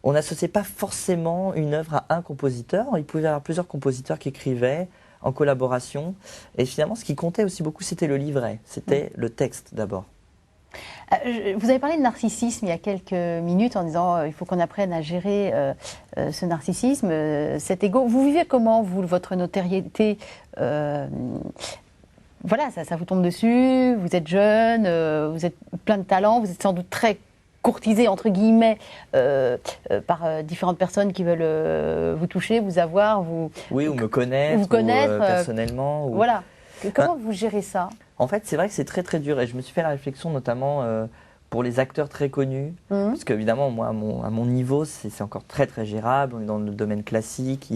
On n'associait pas forcément une œuvre à un compositeur. Il pouvait y avoir plusieurs compositeurs qui écrivaient en collaboration. Et finalement, ce qui comptait aussi beaucoup, c'était le livret. C'était le texte, d'abord. Vous avez parlé de narcissisme il y a quelques minutes en disant il faut qu'on apprenne à gérer ce narcissisme, cet ego. Vous vivez comment, vous, votre notoriété voilà, ça vous tombe dessus, vous êtes jeune, vous êtes plein de talent, vous êtes sans doute très courtisé, entre guillemets, par différentes personnes qui veulent vous toucher, vous avoir, vous... Oui, ou me connaître, personnellement. Ou... Voilà. Comment vous gérez ça? En fait, c'est vrai que c'est très très dur et je me suis fait la réflexion notamment pour les acteurs très connus, parce qu'évidemment, moi, à mon niveau, c'est encore très très gérable, on est dans le domaine classique, il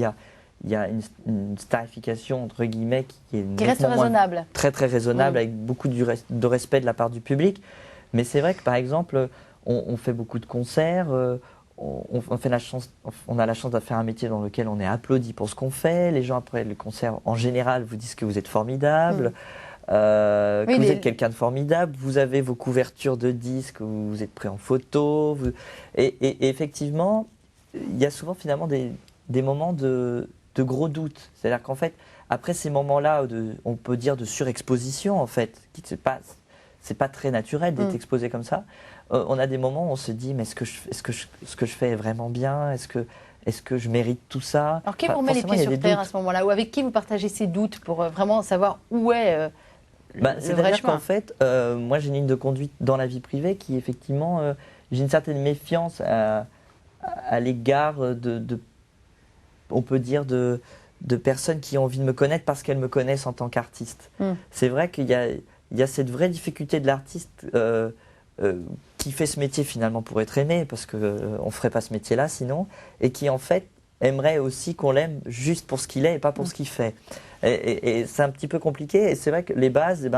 y a une starification, entre guillemets, qui reste raisonnable. Très très raisonnable, avec beaucoup de respect de la part du public. Mais c'est vrai que par exemple, on fait beaucoup de concerts, on a la chance de faire un métier dans lequel on est applaudi pour ce qu'on fait. Les gens après le concert, en général, vous disent que vous êtes formidable. Que vous êtes quelqu'un de formidable, vous avez vos couvertures de disques, vous êtes pris en photo, et effectivement, il y a souvent finalement des moments de gros doutes. C'est-à-dire qu'en fait, après ces moments-là, on peut dire de surexposition, en fait, c'est pas très naturel d'être exposé comme ça. On a des moments où on se dit, mais ce que je fais est vraiment bien? Est-ce que je mérite tout ça? Alors qui vous met les pieds sur terre à ce moment-là? Ou avec qui vous partagez ces doutes pour vraiment savoir où est c'est-à-dire qu'en fait, moi j'ai une ligne de conduite dans la vie privée qui effectivement, j'ai une certaine méfiance à l'égard on peut dire, de personnes qui ont envie de me connaître parce qu'elles me connaissent en tant qu'artiste. C'est vrai qu'il y a cette vraie difficulté de l'artiste qui fait ce métier finalement pour être aimé, parce qu'on ne ferait pas ce métier-là sinon, et qui en fait aimerait aussi qu'on l'aime juste pour ce qu'il est et pas pour ce qu'il fait. Et c'est un petit peu compliqué, et c'est vrai que les bases,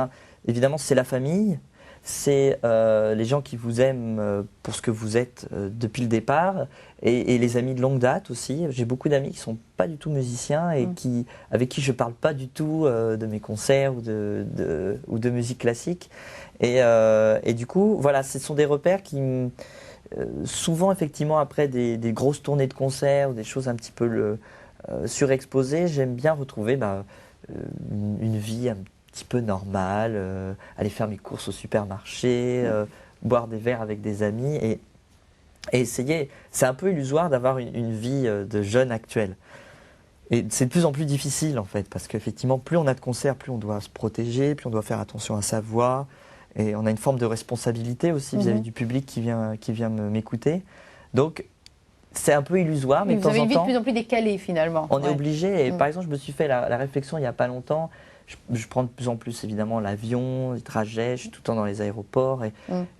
évidemment, c'est la famille, c'est les gens qui vous aiment pour ce que vous êtes depuis le départ, et les amis de longue date aussi. J'ai beaucoup d'amis qui ne sont pas du tout musiciens et avec qui je ne parle pas du tout de mes concerts ou de musique classique. Et du coup, voilà, ce sont des repères qui souvent, effectivement, après des grosses tournées de concerts ou des choses un petit peu surexposées, j'aime bien retrouver une vie un petit peu normale, aller faire mes courses au supermarché, boire des verres avec des amis et essayer. C'est un peu illusoire d'avoir une vie de jeune actuel. Et c'est de plus en plus difficile, en fait, parce qu'effectivement, plus on a de concerts, plus on doit se protéger, plus on doit faire attention à sa voix. Et on a une forme de responsabilité aussi vis-à-vis du public qui vient m'écouter. Donc, c'est un peu illusoire, mais de temps en temps... Vous avez une vie de plus en plus décalée, finalement. On est obligé. Et par exemple, je me suis fait la réflexion il n'y a pas longtemps. Je prends de plus en plus, évidemment, l'avion, les trajets. Je suis tout le temps dans les aéroports.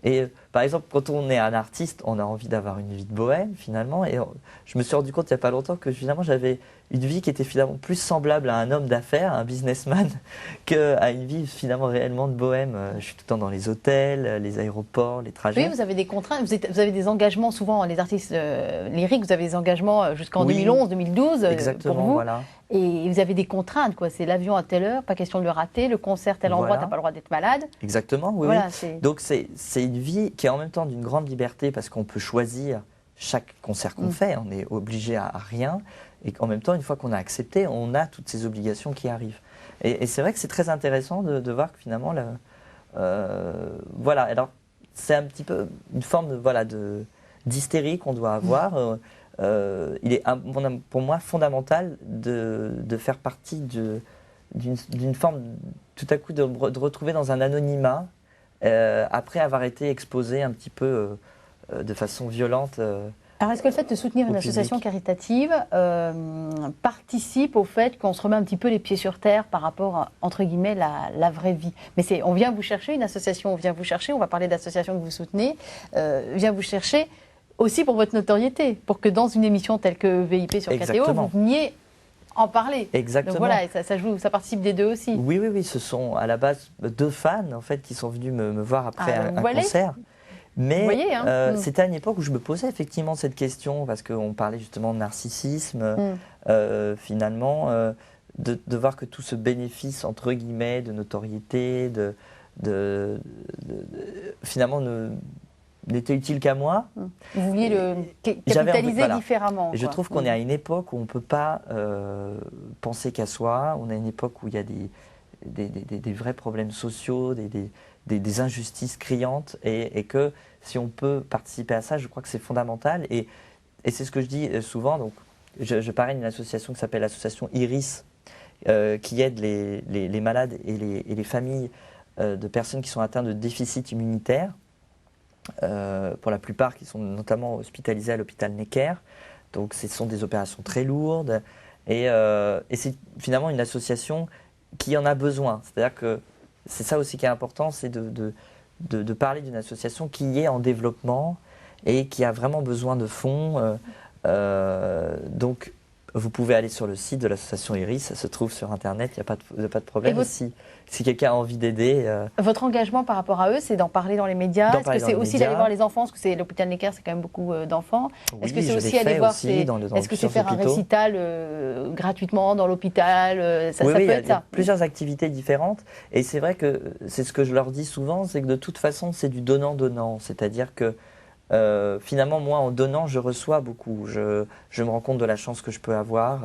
Et par exemple, quand on est un artiste, on a envie d'avoir une vie de bohème, finalement. Et je me suis rendu compte il n'y a pas longtemps que, finalement, j'avais une vie qui était finalement plus semblable à un homme d'affaires, un businessman, qu'à une vie finalement réellement de bohème. Je suis tout le temps dans les hôtels, les aéroports, les trajets. Oui, vous avez des contraintes, vous avez des engagements, souvent les artistes lyriques, vous avez des engagements jusqu'en 2011, 2012 exactement, pour vous. Voilà. Et vous avez des contraintes, quoi. C'est l'avion à telle heure, pas question de le rater, le concert tel endroit, t'as pas le droit d'être malade. Exactement, oui. Voilà, donc c'est une vie qui est en même temps d'une grande liberté parce qu'on peut choisir chaque concert qu'on fait, on n'est obligé à rien. Et en même temps, une fois qu'on a accepté, on a toutes ces obligations qui arrivent. Et c'est vrai que c'est très intéressant de voir que finalement, voilà. Alors, c'est un petit peu une forme d'hystérie qu'on doit avoir. Il est pour moi fondamental de faire partie d'une forme, tout à coup, de retrouver dans un anonymat après avoir été exposé un petit peu de façon violente. Alors, est-ce que le fait de soutenir une association caritative participe au fait qu'on se remet un petit peu les pieds sur terre par rapport à, entre guillemets, la vraie vie? Mais on vient vous chercher, une association, on vient vous chercher, on va parler d'associations que vous soutenez, vient vous chercher aussi pour votre notoriété, pour que dans une émission telle que VIP sur KTO, vous veniez en parler. Exactement. Donc voilà, et ça participe des deux aussi. Oui, ce sont à la base 2 fans en fait, qui sont venus me voir après un concert. Mais c'était à une époque où je me posais effectivement cette question, parce qu'on parlait justement de narcissisme, finalement, de voir que tout ce bénéfice, entre guillemets, de notoriété, finalement, n'était utile qu'à moi. Vous vouliez le capitaliser différemment. Et je trouve qu'on est à une époque où on ne peut pas penser qu'à soi, on est à une époque où il y a des vrais problèmes sociaux, des injustices criantes et que si on peut participer à ça, je crois que c'est fondamental. Et c'est ce que je dis souvent. Donc, je parraine une association qui s'appelle l'association Iris, qui aide les malades et les familles de personnes qui sont atteintes de déficit immunitaire, pour la plupart qui sont notamment hospitalisées à l'hôpital Necker. Donc ce sont des opérations très lourdes et c'est finalement une association qui en a besoin. C'est-à-dire que c'est ça aussi qui est important, c'est de parler d'une association qui est en développement et qui a vraiment besoin de fonds. Donc vous pouvez aller sur le site de l'association Iris, ça se trouve sur Internet, il n'y a pas de problème. Si quelqu'un a envie d'aider... Votre engagement par rapport à eux, c'est d'en parler dans les médias? Est-ce que c'est aussi d'aller voir les enfants? Parce que c'est l'hôpital Necker, c'est quand même beaucoup d'enfants. Oui, est-ce que c'est aussi aller voir est-ce que c'est faire un récital gratuitement dans l'hôpital? Ça peut être ça. Il y a plusieurs activités différentes. Et c'est vrai que c'est ce que je leur dis souvent, c'est que de toute façon, c'est du donnant-donnant. C'est-à-dire que finalement, moi, en donnant, je reçois beaucoup. Je me rends compte de la chance que je peux avoir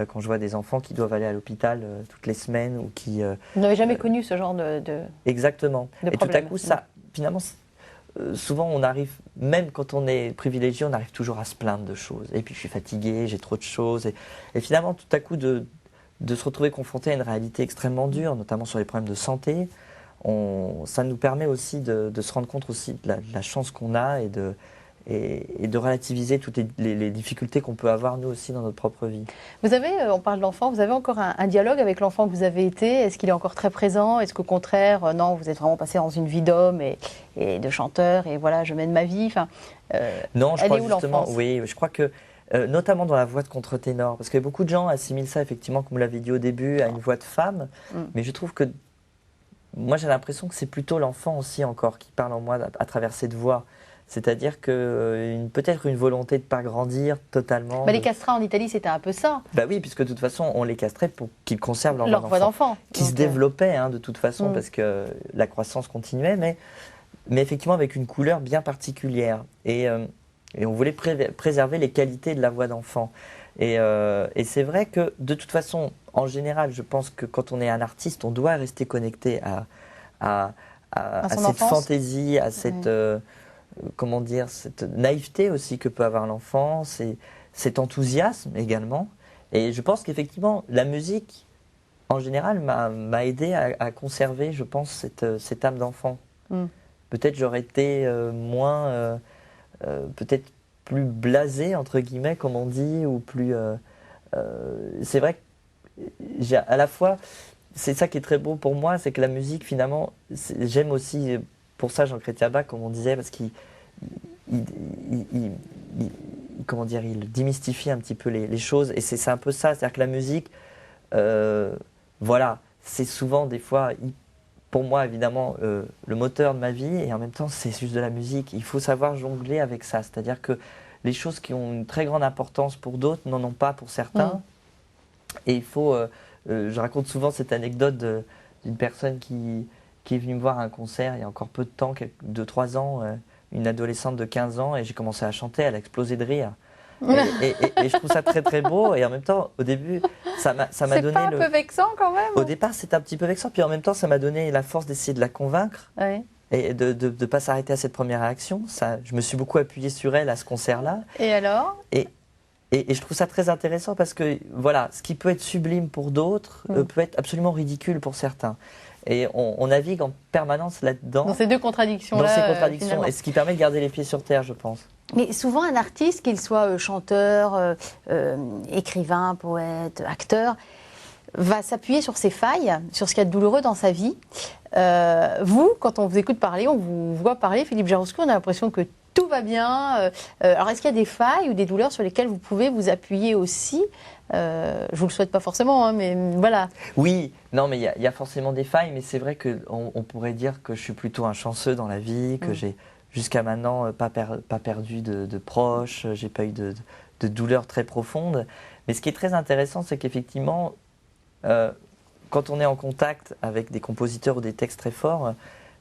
quand je vois des enfants qui doivent aller à l'hôpital toutes les semaines ou qui... Vous n'avez jamais connu ce genre de Exactement. De et tout à coup, ça, finalement, souvent, on arrive, même quand on est privilégié, on arrive toujours à se plaindre de choses. Et puis, je suis fatigué, j'ai trop de choses. Et finalement, tout à coup, de se retrouver confronté à une réalité extrêmement dure, notamment sur les problèmes de santé, ça nous permet aussi de se rendre compte aussi de la chance qu'on a et de relativiser toutes les difficultés qu'on peut avoir nous aussi dans notre propre vie. Vous avez, on parle d'enfant, vous avez encore un dialogue avec l'enfant que vous avez été? Est-ce qu'il est encore très présent? Est-ce qu'au contraire, non, vous êtes vraiment passé dans une vie d'homme et de chanteur et voilà, je mène ma vie? Enfin, non, je crois justement, l'enfance? oui, je crois que notamment dans la voix de contre-ténor, parce que beaucoup de gens assimilent ça effectivement, comme vous l'avez dit au début, à une voix de femme, mais je trouve que moi, j'ai l'impression que c'est plutôt l'enfant aussi encore qui parle en moi à travers cette voix. C'est-à-dire que peut-être une volonté de ne pas grandir totalement. Les castrats en Italie, c'était un peu ça. Bah oui, puisque de toute façon, on les castrait pour qu'ils conservent leur voix d'enfant. Qui se développait de toute façon, parce que la croissance continuait, mais effectivement avec une couleur bien particulière. Et on voulait préserver les qualités de la voix d'enfant. Et c'est vrai que de toute façon, en général, je pense que quand on est un artiste, on doit rester connecté à cette fantaisie, à cette, comment dire, cette naïveté aussi que peut avoir l'enfant, cet enthousiasme également. Et je pense qu'effectivement, la musique, en général, m'a aidé à conserver, je pense, cette âme d'enfant. Peut-être j'aurais été moins, peut-être plus blasé, entre guillemets, comme on dit, ou plus... c'est vrai que à la fois, c'est ça qui est très beau pour moi, c'est que la musique, finalement, j'aime aussi, pour ça, Jean Chrétien Bach, comme on disait, parce qu'il comment dire, il démystifie un petit peu les choses, et c'est un peu ça, c'est-à-dire que la musique, voilà, c'est souvent, des fois, pour moi, évidemment, le moteur de ma vie, et en même temps, c'est juste de la musique. Il faut savoir jongler avec ça, c'est-à-dire que les choses qui ont une très grande importance pour d'autres n'en ont pas pour certains. Et il faut... je raconte souvent cette anecdote d'une personne qui est venue me voir à un concert il y a encore peu de temps, 2-3 ans, une adolescente de 15 ans, et j'ai commencé à chanter, elle a explosé de rire. Et je trouve ça très très beau, et en même temps, au début, ça m'a donné... C'est pas un peu vexant quand même? Au départ, c'était un petit peu vexant, puis en même temps, ça m'a donné la force d'essayer de la convaincre. Oui. Et de ne pas s'arrêter à cette première réaction. Je me suis beaucoup appuyé sur elle à ce concert-là. Et alors? Et je trouve ça très intéressant parce que, voilà, ce qui peut être sublime pour d'autres peut être absolument ridicule pour certains. Et on navigue en permanence là-dedans. Dans ces deux contradictions-là. Dans ces contradictions. Et ce qui permet de garder les pieds sur terre, je pense. Mais souvent, un artiste, qu'il soit chanteur, écrivain, poète, acteur, va s'appuyer sur ses failles, sur ce qu'il y a de douloureux dans sa vie. Vous, quand on vous écoute parler, on vous voit parler, Philippe Jarousskou, on a l'impression que tout va bien. Alors, est-ce qu'il y a des failles ou des douleurs sur lesquelles vous pouvez vous appuyer aussi? Je vous le souhaite pas forcément, mais voilà. Oui, non, mais il y a forcément des failles, mais c'est vrai qu'on pourrait dire que je suis plutôt un chanceux dans la vie, que j'ai jusqu'à maintenant pas perdu de proches, j'ai pas eu de douleurs très profondes. Mais ce qui est très intéressant, c'est qu'effectivement, quand on est en contact avec des compositeurs ou des textes très forts,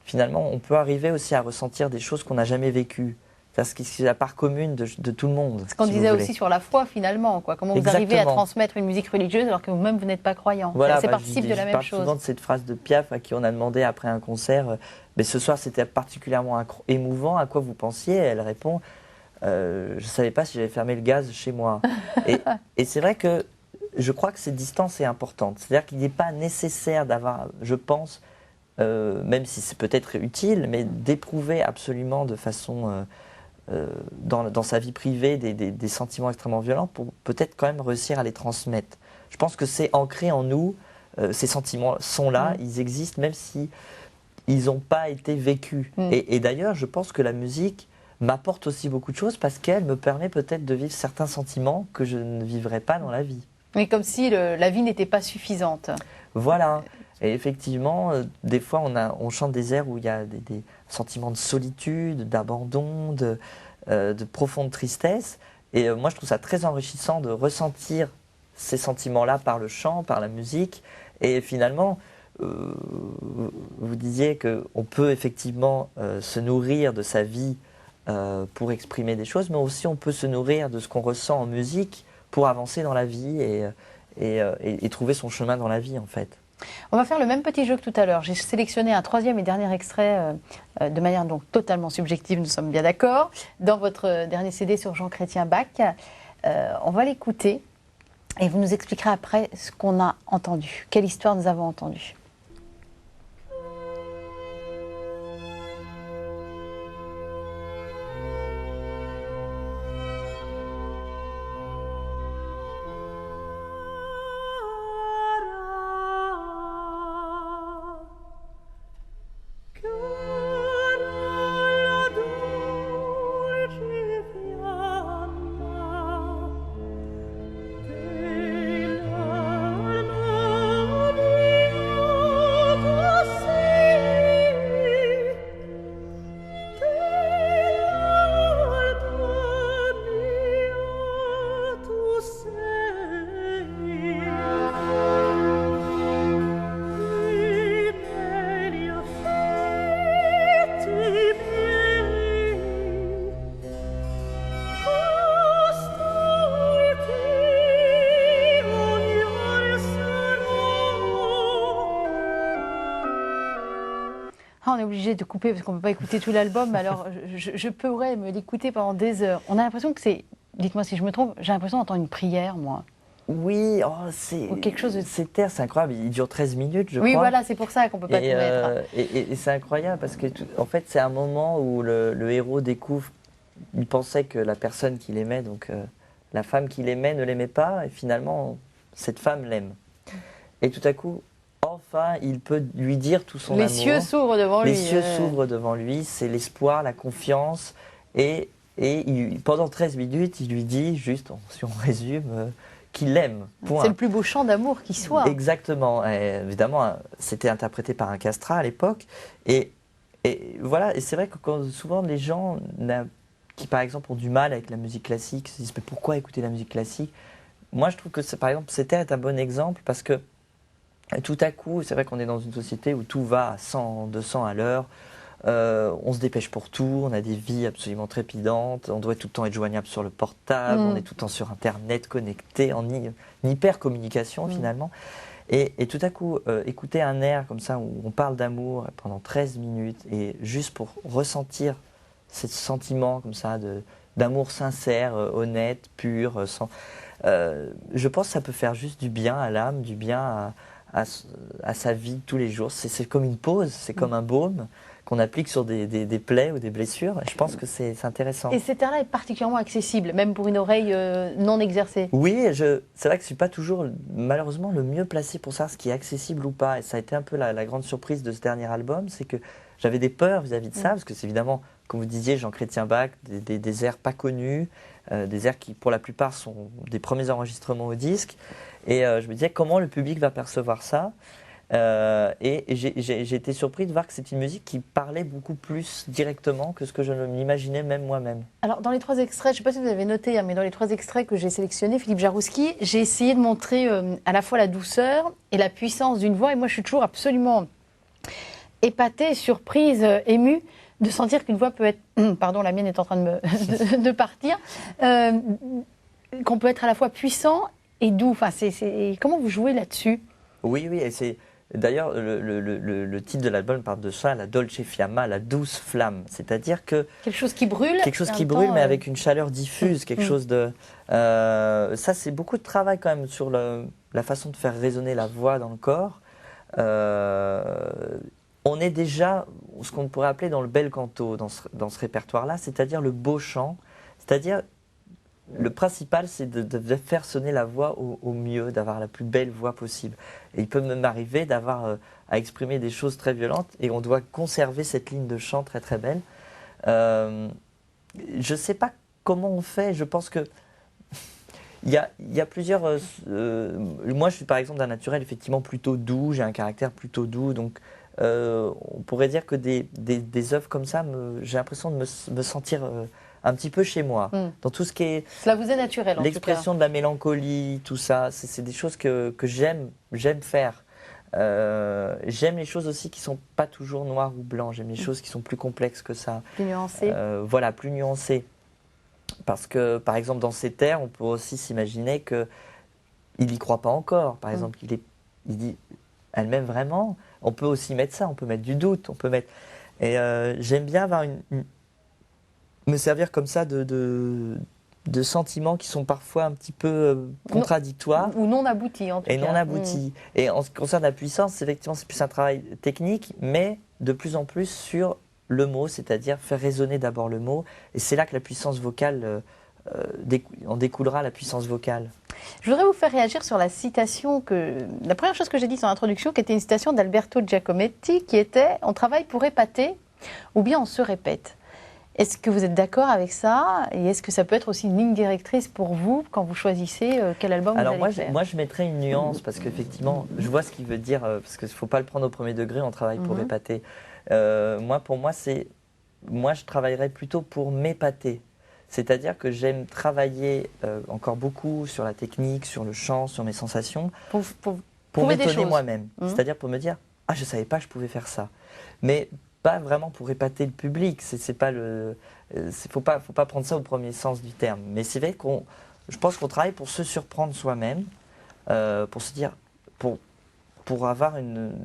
finalement, on peut arriver aussi à ressentir des choses qu'on n'a jamais vécues. C'est ce qui est la part commune de tout le monde. Ce qu'on si vous disait voulez. aussi sur la foi, finalement. Comment vous arrivez à transmettre une musique religieuse alors que vous-même, vous n'êtes pas croyant. Voilà, C'est participe de la même chose. Je parle souvent de cette phrase de Piaf à qui on a demandé après un concert mais ce soir, c'était particulièrement émouvant. À quoi vous pensiez? Elle répond je ne savais pas si j'avais fermé le gaz chez moi. Et c'est vrai que je crois que cette distance est importante. C'est-à-dire qu'il n'est pas nécessaire d'avoir, je pense, même si c'est peut-être utile, mais d'éprouver absolument de façon, dans sa vie privée, des sentiments extrêmement violents pour peut-être quand même réussir à les transmettre. Je pense que c'est ancré en nous, ces sentiments sont là, ils existent, même si ils n'ont pas été vécus. Et d'ailleurs, je pense que la musique m'apporte aussi beaucoup de choses parce qu'elle me permet peut-être de vivre certains sentiments que je ne vivrais pas dans la vie. Mais comme si la vie n'était pas suffisante. Voilà. Et effectivement, des fois, on chante des airs où il y a des sentiments de solitude, d'abandon, de profonde tristesse. Et moi, je trouve ça très enrichissant de ressentir ces sentiments-là par le chant, par la musique. Et finalement, vous disiez qu'on peut effectivement se nourrir de sa vie pour exprimer des choses, mais aussi on peut se nourrir de ce qu'on ressent en musique pour avancer dans la vie et trouver son chemin dans la vie, en fait. On va faire le même petit jeu que tout à l'heure. J'ai sélectionné un troisième et dernier extrait de manière donc totalement subjective, nous sommes bien d'accord, dans votre dernier CD sur Jean Chrétien Bach. On va l'écouter et vous nous expliquerez après ce qu'on a entendu, quelle histoire nous avons entendue. On est obligé de couper parce qu'on ne peut pas écouter tout l'album. Alors, je pourrais me l'écouter pendant des heures. On a l'impression que c'est, dites-moi si je me trompe, j'ai l'impression d'entendre une prière, moi. Oui, c'est quelque chose de... Cet air, c'est incroyable. Il dure 13 minutes, je crois. Oui, voilà, c'est pour ça qu'on ne peut pas tout mettre. Et c'est incroyable parce que, en fait, c'est un moment où le héros découvre, il pensait que la personne qu'il aimait, donc la femme qu'il aimait, ne l'aimait pas. Et finalement, cette femme l'aime. Et tout à coup, enfin, il peut lui dire tout son amour. Les cieux s'ouvrent devant lui. Les cieux s'ouvrent devant lui, c'est l'espoir, la confiance. Et pendant 13 minutes, il lui dit, juste, si on résume, qu'il l'aime. C'est le plus beau chant d'amour qui soit. Exactement. Et évidemment, c'était interprété par un castrat à l'époque. Et voilà, et c'est vrai que souvent les gens qui, par exemple, ont du mal avec la musique classique, se disent, mais pourquoi écouter la musique classique? Moi, je trouve que, par exemple, cet air est un bon exemple parce que tout à coup, c'est vrai qu'on est dans une société où tout va à 100, 200 à l'heure. On se dépêche pour tout, on a des vies absolument trépidantes, on doit tout le temps être joignable sur le portable, on est tout le temps sur Internet, connecté, en hyper-communication finalement. Et tout à coup, écouter un air comme ça où on parle d'amour pendant 13 minutes et juste pour ressentir ce sentiment comme ça d'amour sincère, honnête, pur, je pense que ça peut faire juste du bien à l'âme, du bien à sa vie de tous les jours. C'est comme une pause, c'est comme un baume qu'on applique sur des plaies ou des blessures. Je pense que c'est intéressant. Et cet air-là est particulièrement accessible, même pour une oreille non exercée. Oui, c'est vrai que je ne suis pas toujours, malheureusement, le mieux placé pour savoir ce qui est accessible ou pas. Et ça a été un peu la grande surprise de ce dernier album, c'est que j'avais des peurs vis-à-vis de ça, parce que c'est évidemment, comme vous disiez, Jean Chrétien Bach, des airs pas connus, des airs qui, pour la plupart, sont des premiers enregistrements au disque. Et je me disais, comment le public va percevoir ça? Et j'ai été surpris de voir que c'est une musique qui parlait beaucoup plus directement que ce que je m'imaginais même moi-même. Alors, dans les 3 extraits, je ne sais pas si vous avez noté, hein, mais dans les 3 extraits que j'ai sélectionnés, Philippe Jarouski, j'ai essayé de montrer à la fois la douceur et la puissance d'une voix. Et moi, je suis toujours absolument épatée, surprise, émue de sentir qu'une voix peut être, pardon, la mienne est en train de partir, qu'on peut être à la fois puissant et doux. Enfin, comment vous jouez là-dessus? Oui, et c'est d'ailleurs le titre de l'album parle de ça, la dolce fiamma, la douce flamme. C'est-à-dire que quelque chose qui brûle. Quelque chose qui brûle, mais avec une chaleur diffuse, quelque chose de. Ça, c'est beaucoup de travail quand même sur la façon de faire résonner la voix dans le corps. On est déjà ce qu'on pourrait appeler dans le bel canto, dans ce répertoire-là, c'est-à-dire le beau chant. C'est-à-dire, le principal, c'est de faire sonner la voix au mieux, d'avoir la plus belle voix possible. Et il peut même arriver d'avoir à exprimer des choses très violentes, et on doit conserver cette ligne de chant très très belle. Je ne sais pas comment on fait, je pense que il y a plusieurs. Moi, je suis par exemple d'un naturel effectivement plutôt doux, j'ai un caractère plutôt doux, donc on pourrait dire que des œuvres comme ça, j'ai l'impression de me sentir un petit peu chez moi. Dans tout ce qui est. Cela vous est naturel, en tout cas. L'expression de la mélancolie, tout ça, c'est des choses que j'aime faire. J'aime les choses aussi qui sont pas toujours noires ou blancs, j'aime les choses qui sont plus complexes que ça. Plus nuancées. Voilà, plus nuancées. Parce que, par exemple, dans ces terres, on peut aussi s'imaginer qu'il n'y croit pas encore. Par exemple, il dit, elle m'aime vraiment. On peut aussi mettre ça, on peut mettre du doute, on peut mettre... Et j'aime bien avoir me servir comme ça de sentiments qui sont parfois un petit peu contradictoires. Ou non aboutis, en tout cas. Et non aboutis. Et en ce qui concerne la puissance, effectivement, c'est plus un travail technique, mais de plus en plus sur le mot, c'est-à-dire faire résonner d'abord le mot. Et c'est là que la puissance vocale, en découlera la puissance vocale. Je voudrais vous faire réagir sur la citation la première chose que j'ai dit dans l'introduction, qui était une citation d'Alberto Giacometti, qui était « On travaille pour épater, ou bien on se répète ». Est-ce que vous êtes d'accord avec ça? Et est-ce que ça peut être aussi une ligne directrice pour vous quand vous choisissez quel album vous allez faire? Moi, je mettrais une nuance parce qu'effectivement, je vois ce qu'il veut dire, parce qu'il ne faut pas le prendre au premier degré, on travaille pour épater. Pour moi, je travaillerais plutôt pour m'épater. C'est-à-dire que j'aime travailler encore beaucoup sur la technique, sur le chant, sur mes sensations, pour m'étonner moi-même. C'est-à-dire pour me dire, ah, je ne savais pas que je pouvais faire ça. Mais pas vraiment pour épater le public. Faut pas prendre ça au premier sens du terme. Mais c'est vrai je pense qu'on travaille pour se surprendre soi-même, pour se dire, pour avoir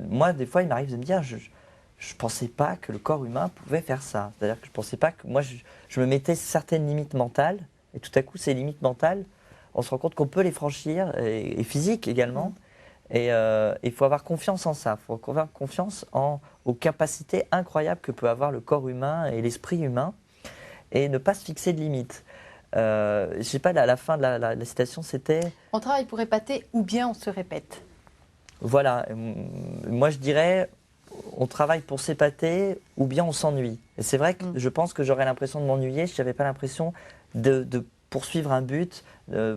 moi, des fois, il m'arrive de me dire, je pensais pas que le corps humain pouvait faire ça. C'est-à-dire que je pensais pas que moi, je me mettais certaines limites mentales, et tout à coup, ces limites mentales, on se rend compte qu'on peut les franchir, et physiques également. Et il faut avoir confiance en ça. Il faut avoir confiance aux capacités incroyables que peut avoir le corps humain et l'esprit humain, et ne pas se fixer de limites. Je sais pas, à la fin de la citation, c'était... On travaille pour épater ou bien on se répète. Voilà. Moi, je dirais, on travaille pour s'épater ou bien on s'ennuie. Et c'est vrai que je pense que j'aurais l'impression de m'ennuyer si je n'avais pas l'impression de poursuivre un but,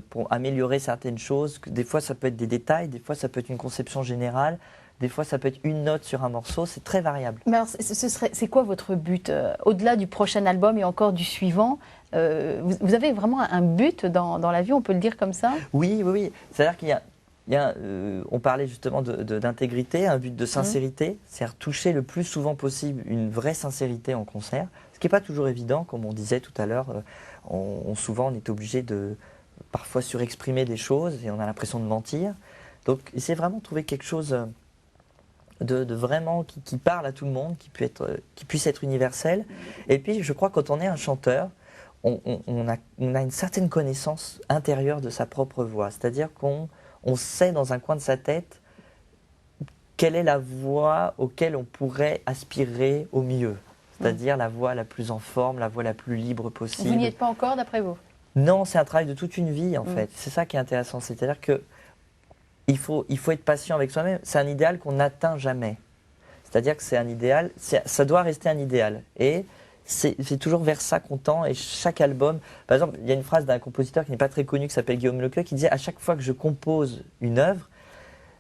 pour améliorer certaines choses. Des fois, ça peut être des détails, des fois, ça peut être une conception générale, des fois, ça peut être une note sur un morceau, c'est très variable. Mais alors, c'est quoi votre but au-delà du prochain album et encore du suivant? Vous avez vraiment un but dans la vie, on peut le dire comme ça? Oui. C'est-à-dire qu'il y a on parlait justement d'intégrité, un but de sincérité, c'est-à-dire toucher le plus souvent possible une vraie sincérité en concert, ce qui n'est pas toujours évident, comme on disait tout à l'heure. Souvent, on est obligé de parfois surexprimer des choses et on a l'impression de mentir. Donc, c'est vraiment trouver quelque chose de vraiment qui parle à tout le monde, qui puisse être universel. Et puis, je crois que quand on est un chanteur, on a une certaine connaissance intérieure de sa propre voix. C'est-à-dire qu'on sait dans un coin de sa tête quelle est la voix auquel on pourrait aspirer au mieux. C'est-à-dire la voix la plus en forme, la voix la plus libre possible. Vous n'y êtes pas encore, d'après vous? Non, c'est un travail de toute une vie, en fait. C'est ça qui est intéressant. C'est-à-dire qu'il faut être patient avec soi-même. C'est un idéal qu'on n'atteint jamais. C'est-à-dire que c'est un idéal, ça doit rester un idéal. Et c'est toujours vers ça qu'on tend. Et chaque album... Par exemple, il y a une phrase d'un compositeur qui n'est pas très connu, qui s'appelle Guillaume Lequeux, qui disait « À chaque fois que je compose une œuvre,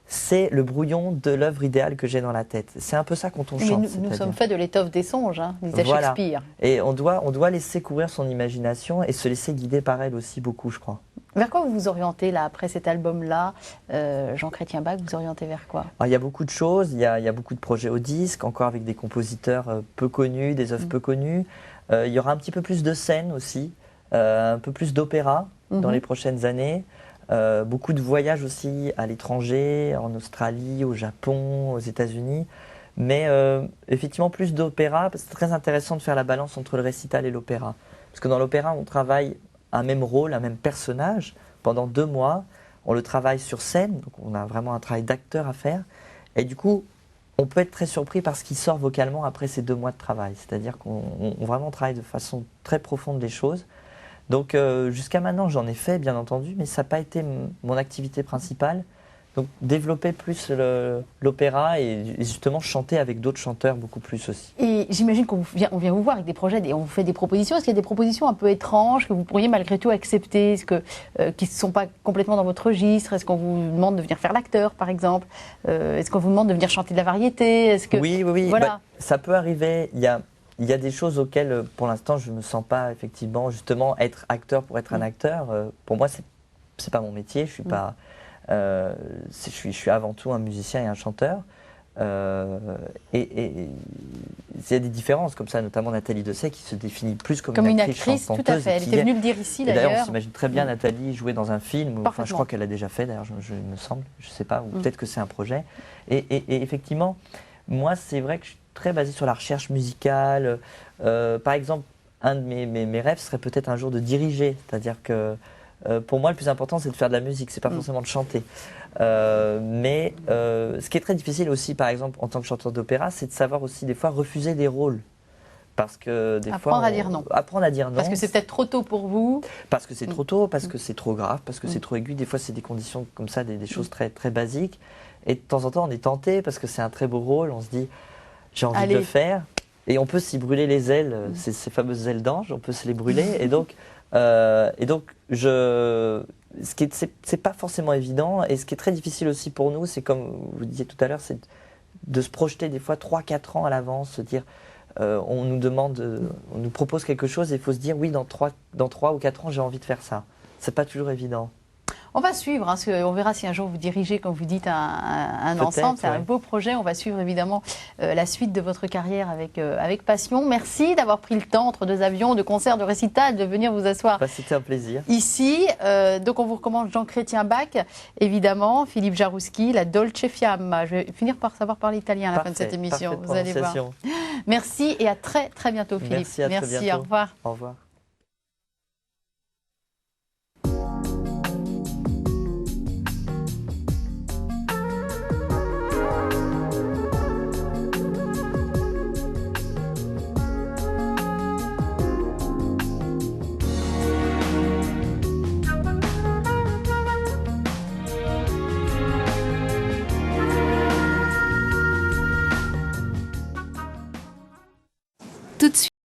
c'est le brouillon de l'œuvre idéale que j'ai dans la tête. » C'est un peu ça quand on chante. Nous sommes faits de l'étoffe des songes, disait Shakespeare. Et on doit laisser courir son imagination et se laisser guider par elle aussi beaucoup, je crois. Vers quoi vous vous orientez là, après cet album-là, Jean Chrétien Bach, vous vous orientez vers quoi? Alors, il y a beaucoup de choses, il y a beaucoup de projets au disque, encore avec des compositeurs peu connus, des œuvres peu connues. Il y aura un petit peu plus de scènes aussi, un peu plus d'opéra dans les prochaines années. Beaucoup de voyages aussi à l'étranger, en Australie, au Japon, aux États-Unis. Mais effectivement, plus d'opéra, parce que c'est très intéressant de faire la balance entre le récital et l'opéra. Parce que dans l'opéra, on travaille un même rôle, un même personnage pendant 2 mois. On le travaille sur scène, donc on a vraiment un travail d'acteur à faire. Et du coup, on peut être très surpris par ce qui sort vocalement après ces 2 mois de travail. C'est-à-dire qu'on vraiment travaille de façon très profonde les choses. Donc jusqu'à maintenant, j'en ai fait, bien entendu, mais ça n'a pas été mon activité principale. Donc développer plus l'opéra et justement chanter avec d'autres chanteurs beaucoup plus aussi. Et j'imagine qu'on vient vous voir avec des projets et on vous fait des propositions. Est-ce qu'il y a des propositions un peu étranges que vous pourriez malgré tout accepter, qui ne sont pas complètement dans votre registre? Est-ce qu'on vous demande de venir faire l'acteur, par exemple? Est-ce qu'on vous demande de venir chanter de la variété? Oui. Voilà. Bah, ça peut arriver. Il y a des choses auxquelles, pour l'instant, je ne me sens pas effectivement, justement, être acteur pour être un acteur. Pour moi, c'est pas mon métier. Je suis pas. Je suis avant tout un musicien et un chanteur. Et il y a des différences comme ça, notamment Nathalie Dessay qui se définit plus comme une actrice tout à fait. Elle était venue le dire ici d'ailleurs. D'ailleurs, on s'imagine très bien Nathalie jouer dans un film. Enfin, je crois qu'elle a déjà fait d'ailleurs, je me semble. Je sais pas, ou peut-être que c'est un projet. Et effectivement, moi, c'est vrai que je suis très basé sur la recherche musicale. Par exemple, un de mes rêves serait peut-être un jour de diriger, c'est-à-dire que pour moi, le plus important, c'est de faire de la musique, c'est pas forcément de chanter. Mais ce qui est très difficile aussi, par exemple, en tant que chanteur d'opéra, c'est de savoir aussi des fois refuser des rôles. Parce que des fois, à dire non. Apprendre à dire non. Parce que c'est peut-être trop tôt pour vous. Parce que c'est trop tôt, parce que c'est trop grave, parce que c'est trop aigu. Des fois, c'est des conditions comme ça, des choses très, très basiques. Et de temps en temps, on est tenté parce que c'est un très beau rôle. On se dit, j'ai envie de le faire. Et on peut s'y brûler les ailes, ces fameuses ailes d'ange, on peut se les brûler. Et donc, c'est pas forcément évident. Et ce qui est très difficile aussi pour nous, c'est comme vous disiez tout à l'heure, c'est de se projeter des fois 3-4 ans à l'avance, se dire, on nous propose quelque chose et il faut se dire, oui, dans 3 ou 4 ans, j'ai envie de faire ça. C'est pas toujours évident. On va suivre, parce qu'on verra si un jour vous dirigez, comme vous dites, un ensemble. C'est un beau projet. On va suivre évidemment la suite de votre carrière avec passion. Merci d'avoir pris le temps, entre 2 avions, de concerts, de récitals, de venir vous asseoir. C'était un plaisir. Ici, donc on vous recommande Jean Chrétien Bach, évidemment, Philippe Jarouski, la Dolce Fiamma. Je vais finir par savoir parler italien à la fin de cette émission. Vous allez voir. Merci et à très très bientôt, Philippe. Merci, à très bientôt. Au revoir. Au revoir. Tout de suite.